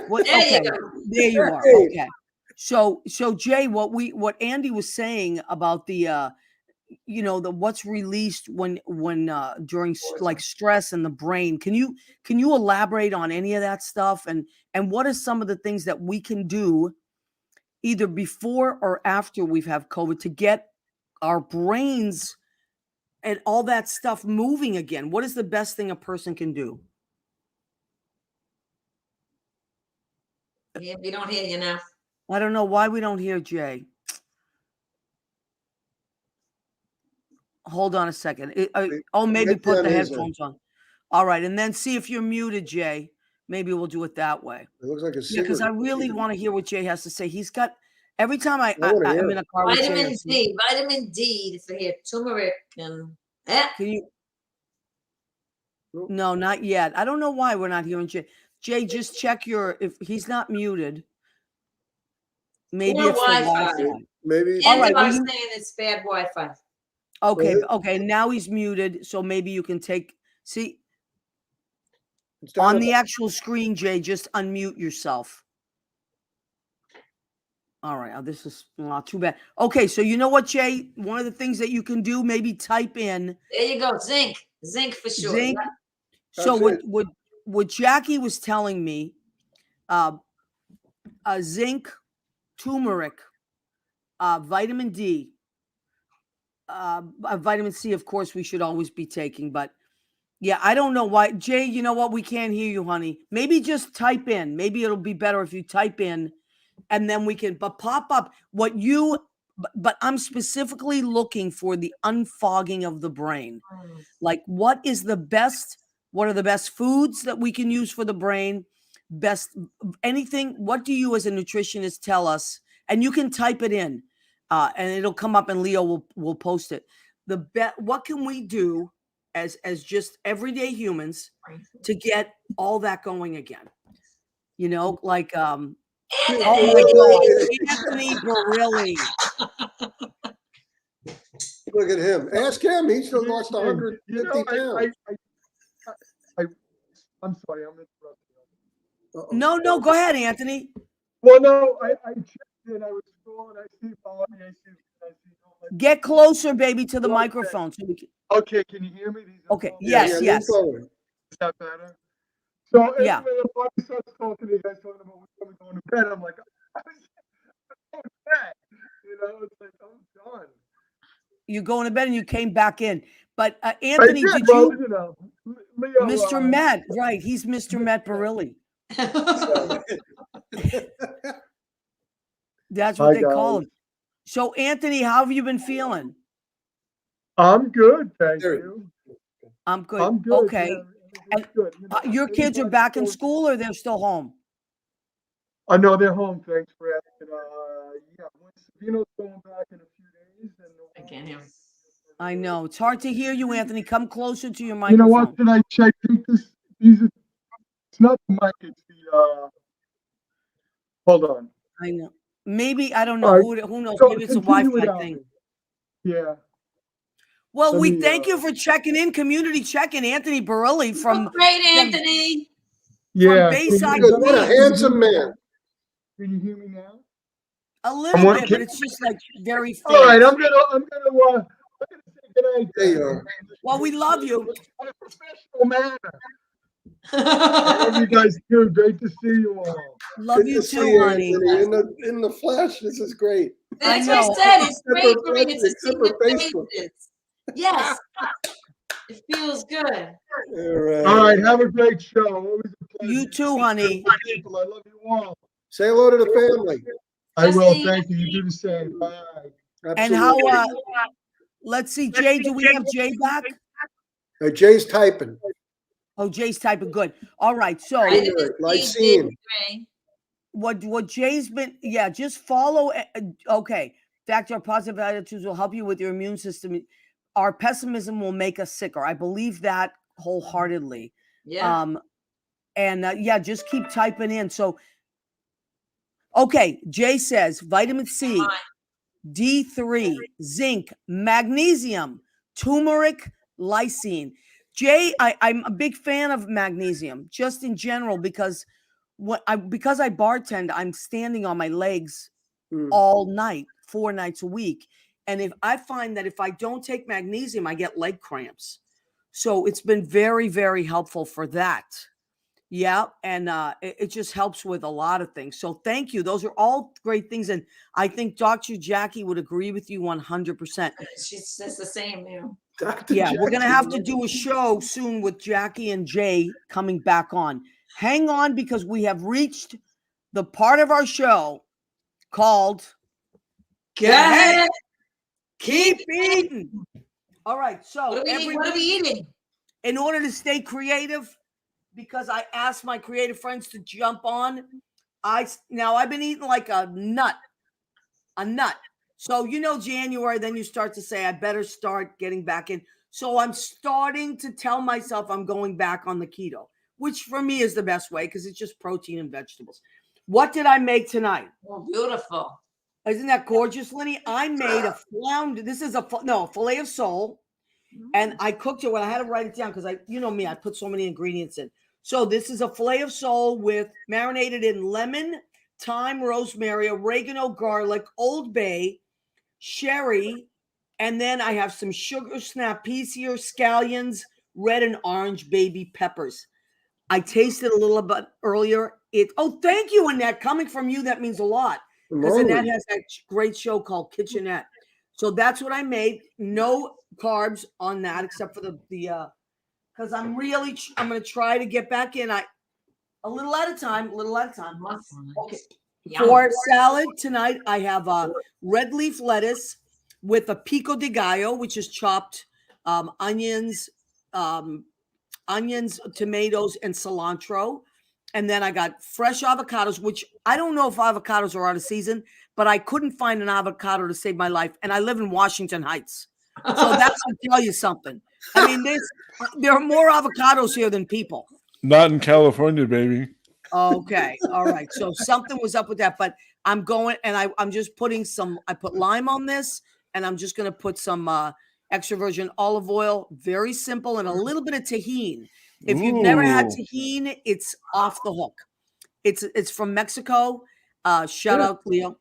what, There you okay, go. there you are. Hey. Okay. So Jay, what Andy was saying about the the what's released when during like stress in the brain. Can you elaborate on any of that stuff and what are some of the things that we can do either before or after we've had COVID to get our brains and all that stuff moving again? What is the best thing a person can do? Yeah, we don't hear you now. I don't know why we don't hear Jay. Hold on a second. Maybe Maybe put on the his headphones on. All right, and then see if you're muted, Jay. Maybe we'll do it that way. It looks like a Yeah, because I cigarette. really want to hear what Jay has to say. He's got every time I wanna hear I'm in it. a car with Jay. Vitamin D for here, turmeric and Can you? No, not yet. I don't know why we're not hearing Jay. Jay, just check if he's not muted. Maybe Poor it's the Wi-Fi. Wi-Fi. Maybe All right, Angela well, saying it's bad Wi-Fi. Okay, Well, okay. Now he's muted, so maybe you can see it's down on to the actual screen, Jay. Just unmute yourself. All right, this is not too bad. Okay, so you know what, Jay? One of the things that you can do, maybe type in There you go. Zinc for sure. zinc. Yeah. So That's what Jackie was telling me, zinc, turmeric, vitamin D, vitamin C, of course, we should always be taking, but yeah, I don't know why. Jay, you know what? We can't hear you, honey. Maybe just type in. Maybe it'll be better if you type in and then we can pop up what you, but I'm specifically looking for the unfogging of the brain. Like what are the best foods that we can use for the brain? Best anything. What do you as a nutritionist tell us? And you can type it in and it'll come up and Leo will post it. What can we do as just everyday humans to get all that going again? You know, like oh my God, Anthony Barilli. Look at him. Ask him. He's still lost 150 pounds. I'm sorry, I'm interrupting. Uh-oh. No, go ahead, Anthony. Well, no, I checked in. I was scrolling. I see follow me. I see. Get closer, baby, to the microphone. So we can, Okay, can you hear me? okay. Yeah, Yes. lean forward. Is that better? So Yeah. anyway, the body starts talking to you guys talking about when we're going to bed. I'm like, I'm going to bed. You know, it's like I'm done. You going to bed and you came back in. But Anthony, I did well, you? you know, Leo, Mr. Matt, right? He's Mr. Matt Barilli. That's what Hi, they call guys. him. So, Anthony, how have you been feeling? I'm good, thank There. you. I'm good. I'm good. Okay. Yeah, And, good. You know, your kids are everybody's back in going- school or they're still home? I know they're home. Thanks for asking. Yeah, when Savino's going back in a few days, and I can't hear him. I know. It's hard to hear you, Anthony. Come closer to your you know microphone. what? Did I check? These are. It's not the mic. It's the. Hold on. I know. Maybe, I don't know. All right. Who knows? So Maybe it's a continue Wi-Fi without thing. me. Yeah. Well, Let we me, thank you for checking in, community checking, Anthony Barilli from Great, Anthony. Yeah. Bayside Good. What a handsome man. Can you hear me now? a little Someone bit, can- but it's just like very faint. All right. I'm gonna say goodnight. There you are. Well, we love you. In a professional manner. I love you guys too. Great to see you all. Love Good you to see too, you, honey. Anthony. In the flesh. This is great. That's I what know. I said. It's Except great for for me to Facebook, see except for your Facebook. faces. Yes. It feels good. All right. All right. Have a great show. Always a pleasure. You too, honey. People, I love you all. Say hello to the family. I will. Justine. Thank you. You do the same. Bye. And how, Absolutely. let's see, Jay, do we have Jay back? Jay's typing. Oh, Jay's typing. Good. All right. So Lysine. what Jay's been, yeah, just follow. Okay. Factor positive attitudes will help you with your immune system. Our pessimism will make us sicker. I believe that wholeheartedly. Yeah. Yeah, just keep typing in. So, okay, Jay says vitamin C, D3, zinc, magnesium, turmeric, lysine. Jay, I'm a big fan of magnesium, just in general, because because I bartend, I'm standing on my legs all night, 4 nights a week. And if I find that if I don't take magnesium, I get leg cramps. So it's been very, very helpful for that. Yeah. And it just helps with a lot of things. So thank you. Those are all great things. And I think Dr. Jackie would agree with you 100%. She says the same, you know. Yeah, we're going to have to do a show soon with Jackie and Jay coming back on. Hang on, because we have reached the part of our show called Go ahead. Keep Eating. All right, so What are we everybody, eating? in order to stay creative, because I asked my creative friends to jump on, I've been eating like a nut. So January, then you start to say I better start getting back in. So I'm starting to tell myself I'm going back on the keto, which for me is the best way because it's just protein and vegetables. What did I make tonight? Oh, beautiful. Isn't that gorgeous, Lenny? I made a flounder. This is a filet of sole, and I cooked it. When I had to write it down because me, I put so many ingredients in. So this is a filet of sole with marinated in lemon, thyme, rosemary, oregano, garlic, Old Bay, sherry, and then I have some sugar snap peas here, scallions, red and orange baby peppers. I tasted a little bit earlier. Thank you, Annette. Coming from you, that means a lot. Because Annette has that great show called Kitchenette. So that's what I made. No carbs on that, except for the because I'm going to try to get back in. A little at a time. Okay. For salad tonight, I have red leaf lettuce with a pico de gallo, which is chopped onions, tomatoes, and cilantro. And then I got fresh avocados, which I don't know if avocados are out of season, but I couldn't find an avocado to save my life. And I live in Washington Heights. So that's to tell you something. I mean, there are more avocados here than people. Not in California, baby. Okay. All right. So something was up with that, but I'm going and I'm just putting I put lime on this, and I'm just going to put some extra virgin olive oil, very simple, and a little bit of tahini. If you've never had tahini, it's off the hook. It's from Mexico. Shout out Leo.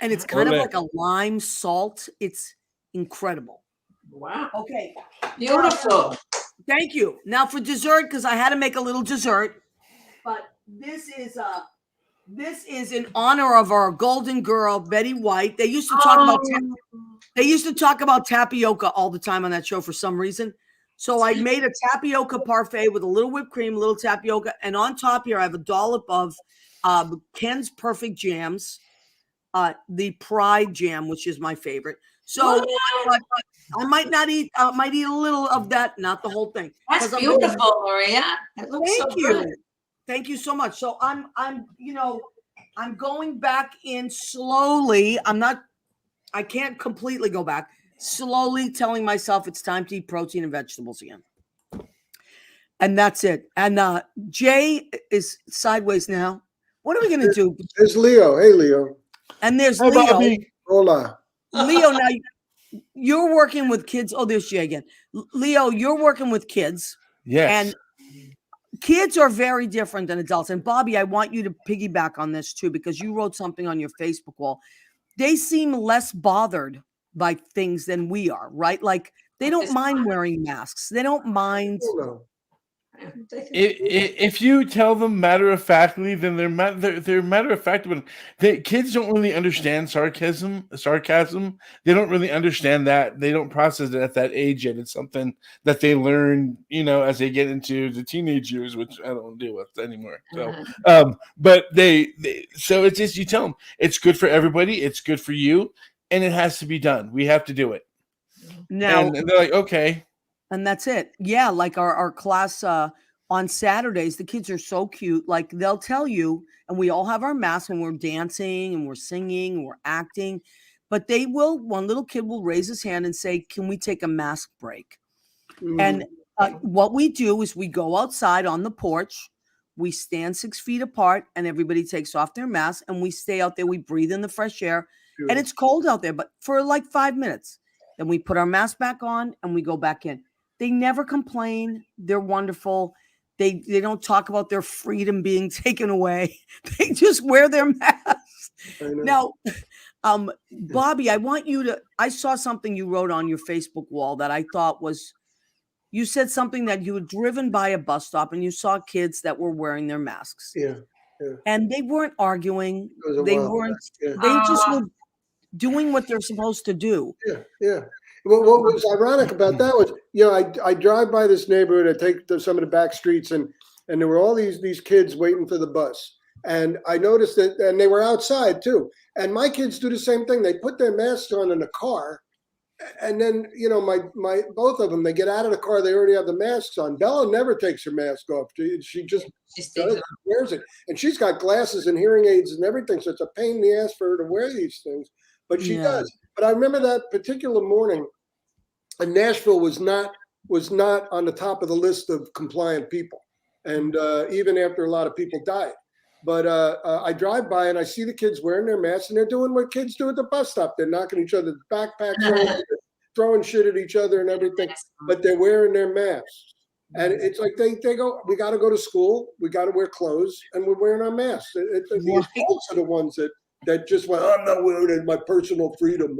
And it's kind of like a lime salt. It's incredible. Wow. Okay. Beautiful. Thank you. Now for dessert, because I had to make a little dessert. But this is in honor of our golden girl, Betty White. They used to talk about tapioca all the time on that show for some reason. So I made a tapioca parfait with a little whipped cream, a little tapioca, and on top here I have a dollop of Ken's Perfect Jams, the Pride Jam, which is my favorite. So I might eat a little of that, not the whole thing. That's beautiful, Maria. It looks so good. Thank you so much. So I'm going back in slowly. I can't completely go back. Slowly telling myself it's time to eat protein and vegetables again. And that's it. And Jay is sideways now. What are we going to do? There's Leo. Hey, Leo. And there's Hey, Leo. Bobby. Hola. Leo, now you're working with kids. Oh, there's Jay again. Leo, you're working with kids. Yes. And kids are very different than adults. And Bobby, I want you to piggyback on this too, because you wrote something on your Facebook wall. They seem less bothered by things than we are, right? Like they don't mind wearing masks. They don't mind. If you tell them matter of factly, then they're matter of fact. But kids don't really understand sarcasm. They don't really understand that. They don't process it at that age yet. It's something that they learn, as they get into the teenage years, which I don't deal with anymore. So, but so it's just you tell them it's good for everybody. It's good for you, and it has to be done. We have to do it. Now, and they're like, okay. And that's it. Yeah, like our class on Saturdays, the kids are so cute. Like they'll tell you, and we all have our masks and we're dancing and we're singing and we're acting, but one little kid will raise his hand and say, can we take a mask break? And what we do is we go outside on the porch, we stand 6 feet apart, and everybody takes off their mask and we stay out there. We breathe in the fresh air. And it's cold out there, but for like 5 minutes. Then we put our mask back on and we go back in. They never complain. They're wonderful. They don't talk about their freedom being taken away. They just wear their masks. Now, Bobby, I saw something you wrote on your Facebook wall that I thought you said something that you were driven by a bus stop and you saw kids that were wearing their masks. Yeah. And they weren't arguing. They just were doing what they're supposed to do. Yeah. Well, what was ironic about that was, I drive by this neighborhood, I take some of the back streets, and there were all these kids waiting for the bus. And I noticed that, and they were outside too. And my kids do the same thing. They put their masks on in the car, and then my both of them, they get out of the car, they already have the masks on. Bella never takes her mask off. She just wears it, and she's got glasses and hearing aids and everything, so it's a pain in the ass for her to wear these things, but she does. But I remember that particular morning, and Nashville was not on the top of the list of compliant people, and even after a lot of people died. But I drive by and I see the kids wearing their masks, and they're doing what kids do at the bus stop. They're knocking each other's backpacks over, throwing shit at each other and everything, but they're wearing their masks. And it's like they go, we got to go to school, we got to wear clothes, and we're wearing our masks. The adults are the ones that just went, I'm not wearing it, my personal freedom.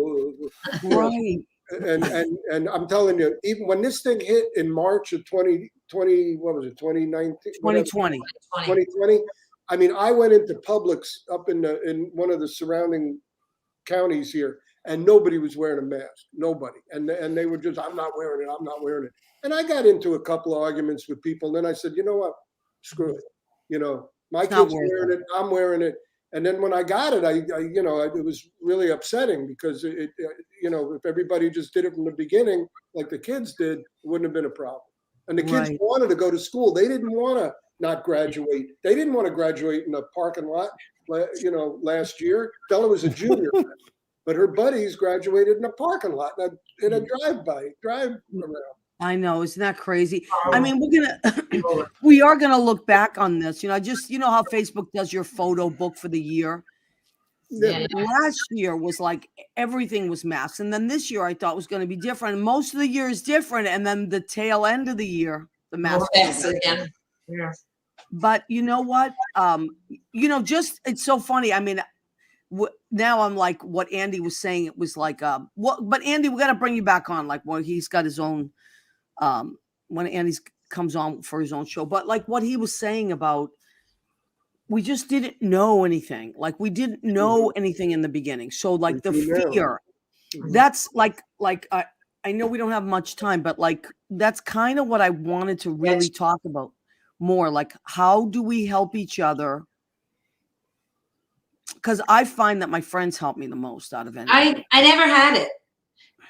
Right. And I'm telling you, even when this thing hit in March of 2020, what was it, 2019? 2020. 2020. I mean, I went into Publix up in one of the surrounding counties here, and nobody was wearing a mask. Nobody. And they were just, I'm not wearing it. I'm not wearing it. And I got into a couple of arguments with people. And then I said, you know what? Screw it. My kid's wearing it. I'm wearing it. And then when I got it, it was really upsetting because if everybody just did it from the beginning, like the kids did, it wouldn't have been a problem. And the kids wanted to go to school. They didn't want to not graduate. They didn't want to graduate in a parking lot, last year. Bella was a junior, but her buddies graduated in a parking lot, in a drive around. I know, isn't that crazy? I mean, we are gonna look back on this. How Facebook does your photo book for the year. Yeah. Last year was like everything was masks, and then this year I thought was going to be different. Most of the year is different, and then the tail end of the year, the masks again. Yeah. But you know what? It's so funny. I mean, now I'm like what Andy was saying. It was like, but Andy, we got to bring you back on. Like, he's got his own. When Andy's comes on for his own show, but like what he was saying about, we just didn't know anything. Like we didn't know anything in the beginning. So like the fear, that's like I know we don't have much time, but like that's kind of what I wanted to really talk about more. Like, how do we help each other? Because I find that my friends help me the most out of anything. I never had it,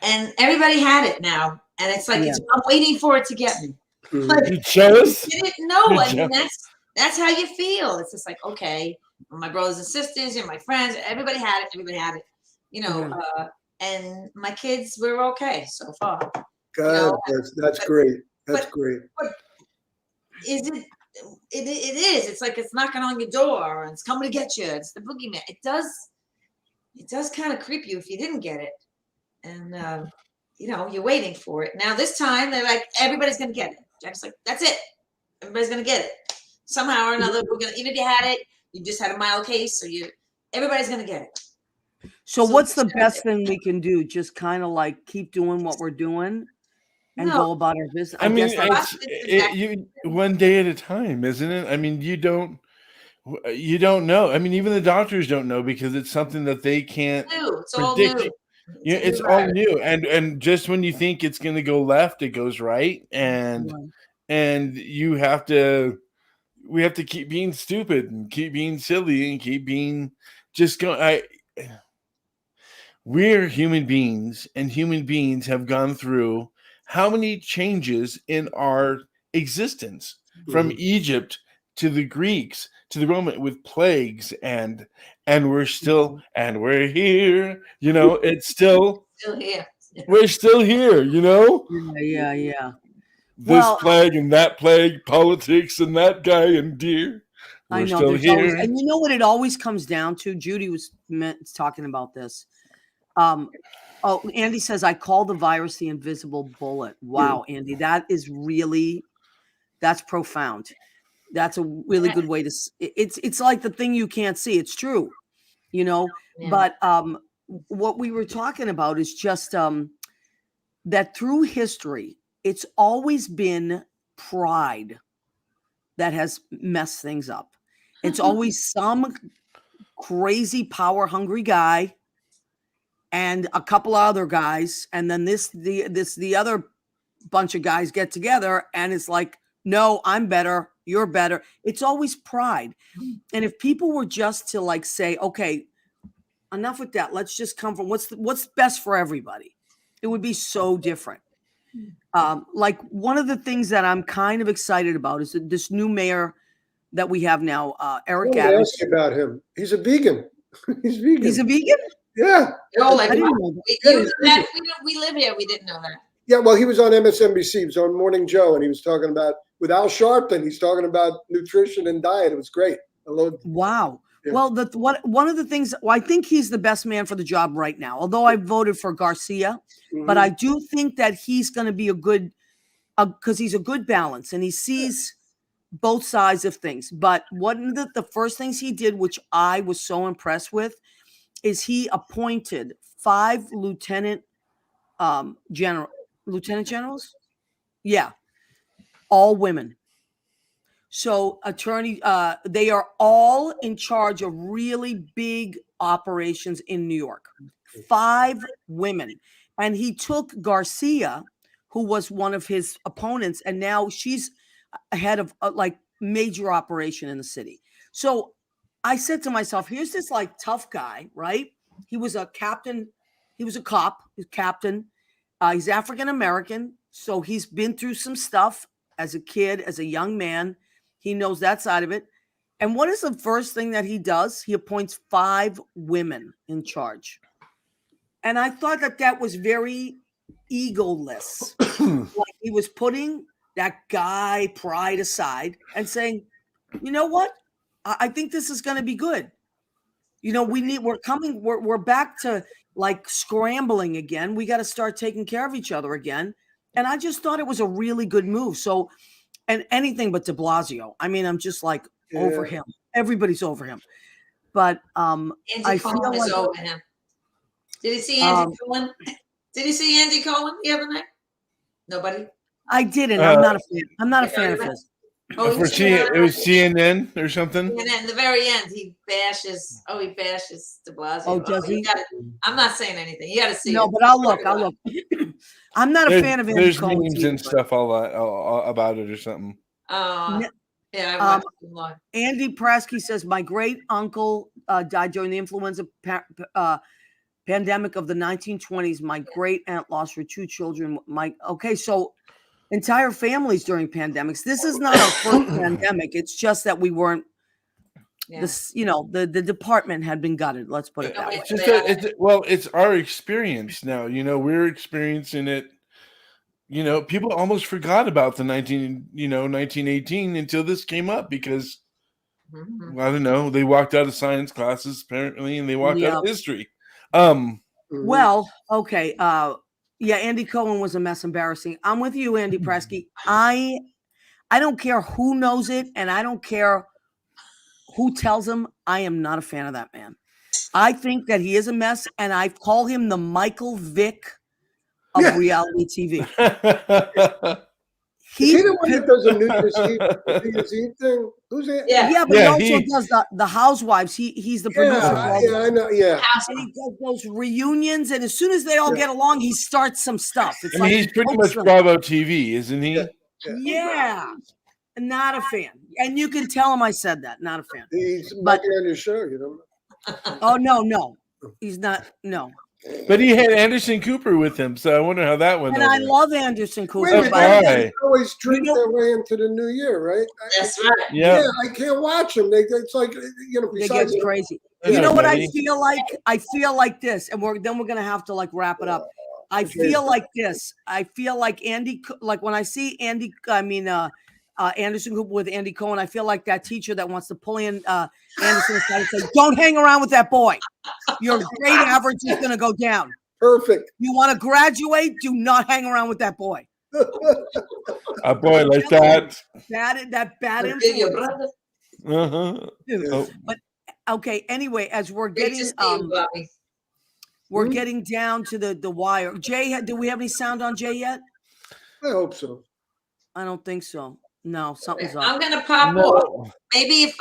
and everybody had it now. And it's like, I'm waiting for it to get me. Like, you jealous? You didn't know. I mean, that's how you feel. It's just like, okay, my brothers and sisters and my friends, everybody had it. Everybody had it, and my kids were okay so far. God, that's great. That's great. But is it? It is. It's like it's knocking on your door and it's coming to get you. It's the boogeyman. It does kind of creep you if you didn't get it, and you're waiting for it. Now this time they're like, everybody's gonna get it. Jack's like, that's it. Everybody's gonna get it. Somehow or another, even if you had it, you just had a mild case, everybody's gonna get it. So what's the best thing we can do? Just kind of like keep doing what we're doing and go about our business. I mean, it's one day at a time, isn't it? I mean, you don't know. I mean, even the doctors don't know because it's something that they can't it's predict. all new. Yeah, it's all new, and just when you think it's going to go left, it goes right, and we have to keep being stupid and keep being silly and keep being we're human beings, and human beings have gone through how many changes in our existence from Egypt to the Greeks to the Roman with plagues and we're here, it's still here. We're still here, Yeah. This plague and that plague, politics and that guy and deer. We're still here. And you know what it always comes down to? Judy was talking about this. Andy says, I call the virus the invisible bullet. Wow, Andy, that's profound. That's a really good way to. It's like the thing you can't see. It's true, But what we were talking about is just that through history, it's always been pride that has messed things up. It's always some crazy power hungry guy and a couple other guys, and then the other bunch of guys get together, and it's like, no, I'm better. you're better. It's always pride. And if people were just to like say, okay, enough with that. Let's just come from what's best for everybody. It would be so different. Like one of the things that I'm kind of excited about is that this new mayor that we have now, Eric I Adams. ask you about him. He's a vegan. He's vegan. He's a vegan? Yeah. Oh, like, I didn't know that. we live here. We didn't know that. Yeah, well, he was on MSNBC. He was on Morning Joe, and he was talking about, with Al Sharpton, he's talking about nutrition and diet. It was great. I loved it. Wow. Yeah. Well, one of the things, I think he's the best man for the job right now, although I voted for Garcia, but I do think that he's going to be a good, because he's a good balance and he sees both sides of things. But one of the first things he did, which I was so impressed with, is he appointed 5 lieutenant generals. Yeah. All women. So they are all in charge of really big operations in New York. 5 women. And he took Garcia, who was one of his opponents, and now she's head of like major operation in the city. So I said to myself, here's this like tough guy, right? He was a captain. He was a cop, he's captain. He's African-American. So he's been through some stuff as a kid, as a young man. He knows that side of it. And what is the first thing that he does? He appoints 5 women in charge. And I thought that was very egoless. Like he was putting that guy pride aside and saying, you know what? I think this is going to be good. You know, we're back to like scrambling again. We got to start taking care of each other again. And I just thought it was a really good move. So, and anything but de Blasio. I mean, I'm just like over him. Everybody's over him. But Andy I Cohen feel is like over him. Did you see Andy Cohen? Did you see Andy Cohen the other night? Nobody? I didn't. I'm not a fan. I'm not a fan of his. Oh, it was CNN or something. And then at the very end, he bashes de Blasio. Oh, does he? I'm not saying anything. You got to see. No, it. but I'll look. I'm not a fan of Andy There's Cohen. memes and stuff all about it or something. Yeah, I watched him live. Andy Prasky says, my great uncle died during the influenza pandemic of the 1920s. My great aunt lost her 2 children. Okay, so entire families during pandemics. This is not our first pandemic. It's just that we weren't. Yeah. This, you know, the department had been gutted. Let's put it that way. It's our experience now. You know, we're experiencing it. You know, people almost forgot about the 1918 until this came up because I don't know. They walked out of science classes apparently, and they walked out of history. Well, okay. Yeah, Andy Cohen was a mess. Embarrassing. I'm with you, Andy Prasky. I don't care who knows it, and I don't care who tells him. I am not a fan of that man. I think that he is a mess, and I call him the Michael Vick of reality TV. Is he the one that does a New Year's Eve thing? Who's that? Yeah, but he also does the Housewives. He's the producer. Yeah, I know. Yeah, and he does those reunions, and as soon as they all get along, he starts some stuff. It's I mean, he's pretty much Bravo TV, isn't he? Yeah. Not a fan. And you can tell him I said that. Not a fan. He's back on your show, you know. Oh, no. He's not. No. But he had Anderson Cooper with him, so I wonder how that went. And I love Anderson Cooper. Wait a minute, they always drink their way into the new year, right? That's right. Yeah, I can't watch them. It's like, you know, besides, it gets crazy. You know what I feel like? I feel like this, and we're gonna have to like wrap it up. I feel like this. I feel like when I see Anderson Cooper with Andy Cohen, I feel like that teacher that wants to pull in Anderson aside and say, "Don't hang around with that boy. Your grade average is going to go down. Perfect. You want to graduate? Do not hang around with that boy." A boy like that. Bad influence. But okay. Anyway, as we're getting getting down to the wire. Jay, do we have any sound on Jay yet? I hope so. I don't think so. No, something's up. I'm gonna pop off. Maybe if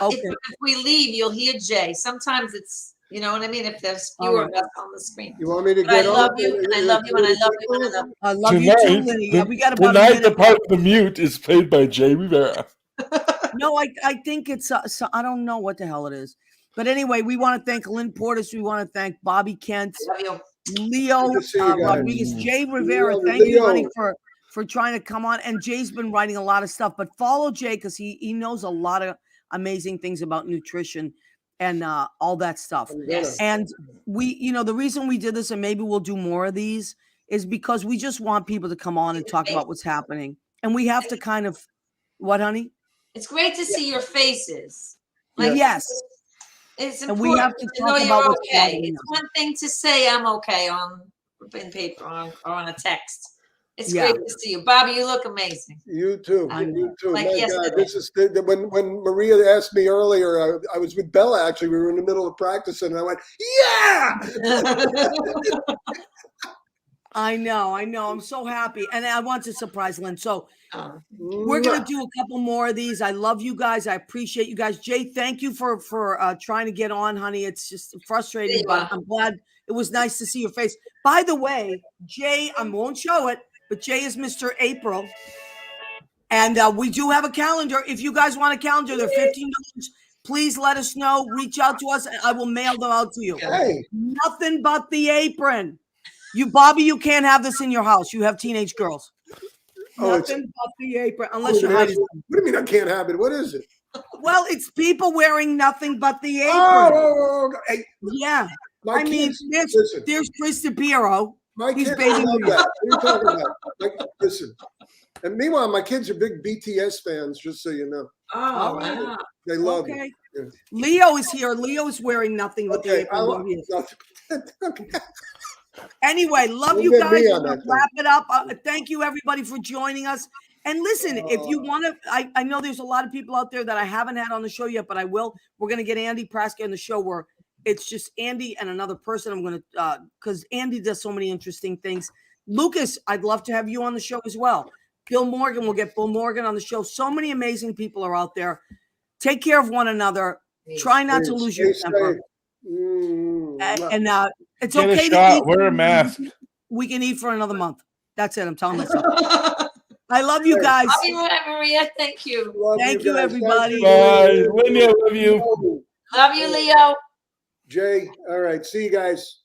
we leave, you'll hear Jay. Sometimes it's, you know what I mean. If there's fewer of us on the screen. You want me to But get I off? love you, and I love you, and I love you, and I love you. I love you too, Lenny. Yeah, we got about a Tonight, minute. the part of the mute is played by Jay Rivera. No, I think it's so I don't know what the hell it is. But anyway, we want to thank Lynn Portis. We want to thank Bobby Kent, Love you. Leo Good to see you guys. Rodriguez, Jay Rivera. Leo, Thank you, honey, Leo. for trying to come on. And Jay's been writing a lot of stuff. But follow Jay because he knows a lot of amazing things about nutrition and all that stuff. Yes. And we, the reason we did this, and maybe we'll do more of these, is because we just want people to come on and talk about what's happening. And we have to kind of, what, honey? It's great to see your faces. Yes. It's And important we have to to know talk you're about what's okay. happening. It's one thing to say I'm okay on paper or on a text. It's Yeah. great to see you. Bobby, you look amazing. You too. I know. You too. Like My God, yesterday. this is when Maria asked me earlier. I was with Bella actually. We were in the middle of practicing, and I went, "Yeah!" I know. I'm so happy. And I want to surprise Lynn. So we're going to do a couple more of these. I love you guys. I appreciate you guys. Jay, thank you for trying to get on, honey. It's just frustrating, but I'm glad. It was nice to see your face. By the way, Jay, I won't show it, but Jay is Mr. April. And we do have a calendar. If you guys want a calendar, they're $15. Please let us know. Reach out to us. And I will mail them out to you. Hey, Nothing but the apron. Bobby, you can't have this in your house. You have teenage girls. Oh, it's- Nothing but the apron, unless you're what hiding. do you mean I can't have it? What is it? Well, it's people wearing nothing but the apron. Oh, hey, Yeah. my I mean, kids, there's listen, Chris DePiero. my he's kids baby love me. that. What are you talking about? Listen, and meanwhile, my kids are big BTS fans. Just so you know, Oh, right. wow. they love it. Okay. Yeah. Leo is here. Leo is wearing nothing but the Okay, apron. There he is. okay. Anyway, love Don't you get guys. me We're on gonna that thing. wrap it up. Thank you, everybody, for joining us. And listen, if you want to, I know there's a lot of people out there that I haven't had on the show yet, but I will. We're going to get Andy Praska on the show where it's just Andy and another person. I'm going to, because Andy does so many interesting things. Lucas, I'd love to have you on the show as well. Bill Morgan, we'll get Bill Morgan on the show. So many amazing people are out there. Take care of one another. Try not to lose your Stay temper. safe. Mm. And it's Get okay a to shot. eat. Wear a mask. We can eat for another month. That's it. I'm telling myself. I love you guys. Bobby, Maria, thank you. Love Thank you, guys. everybody. Bye. Lindy, I love you. Love you, Leo. Jay, all right. See you guys.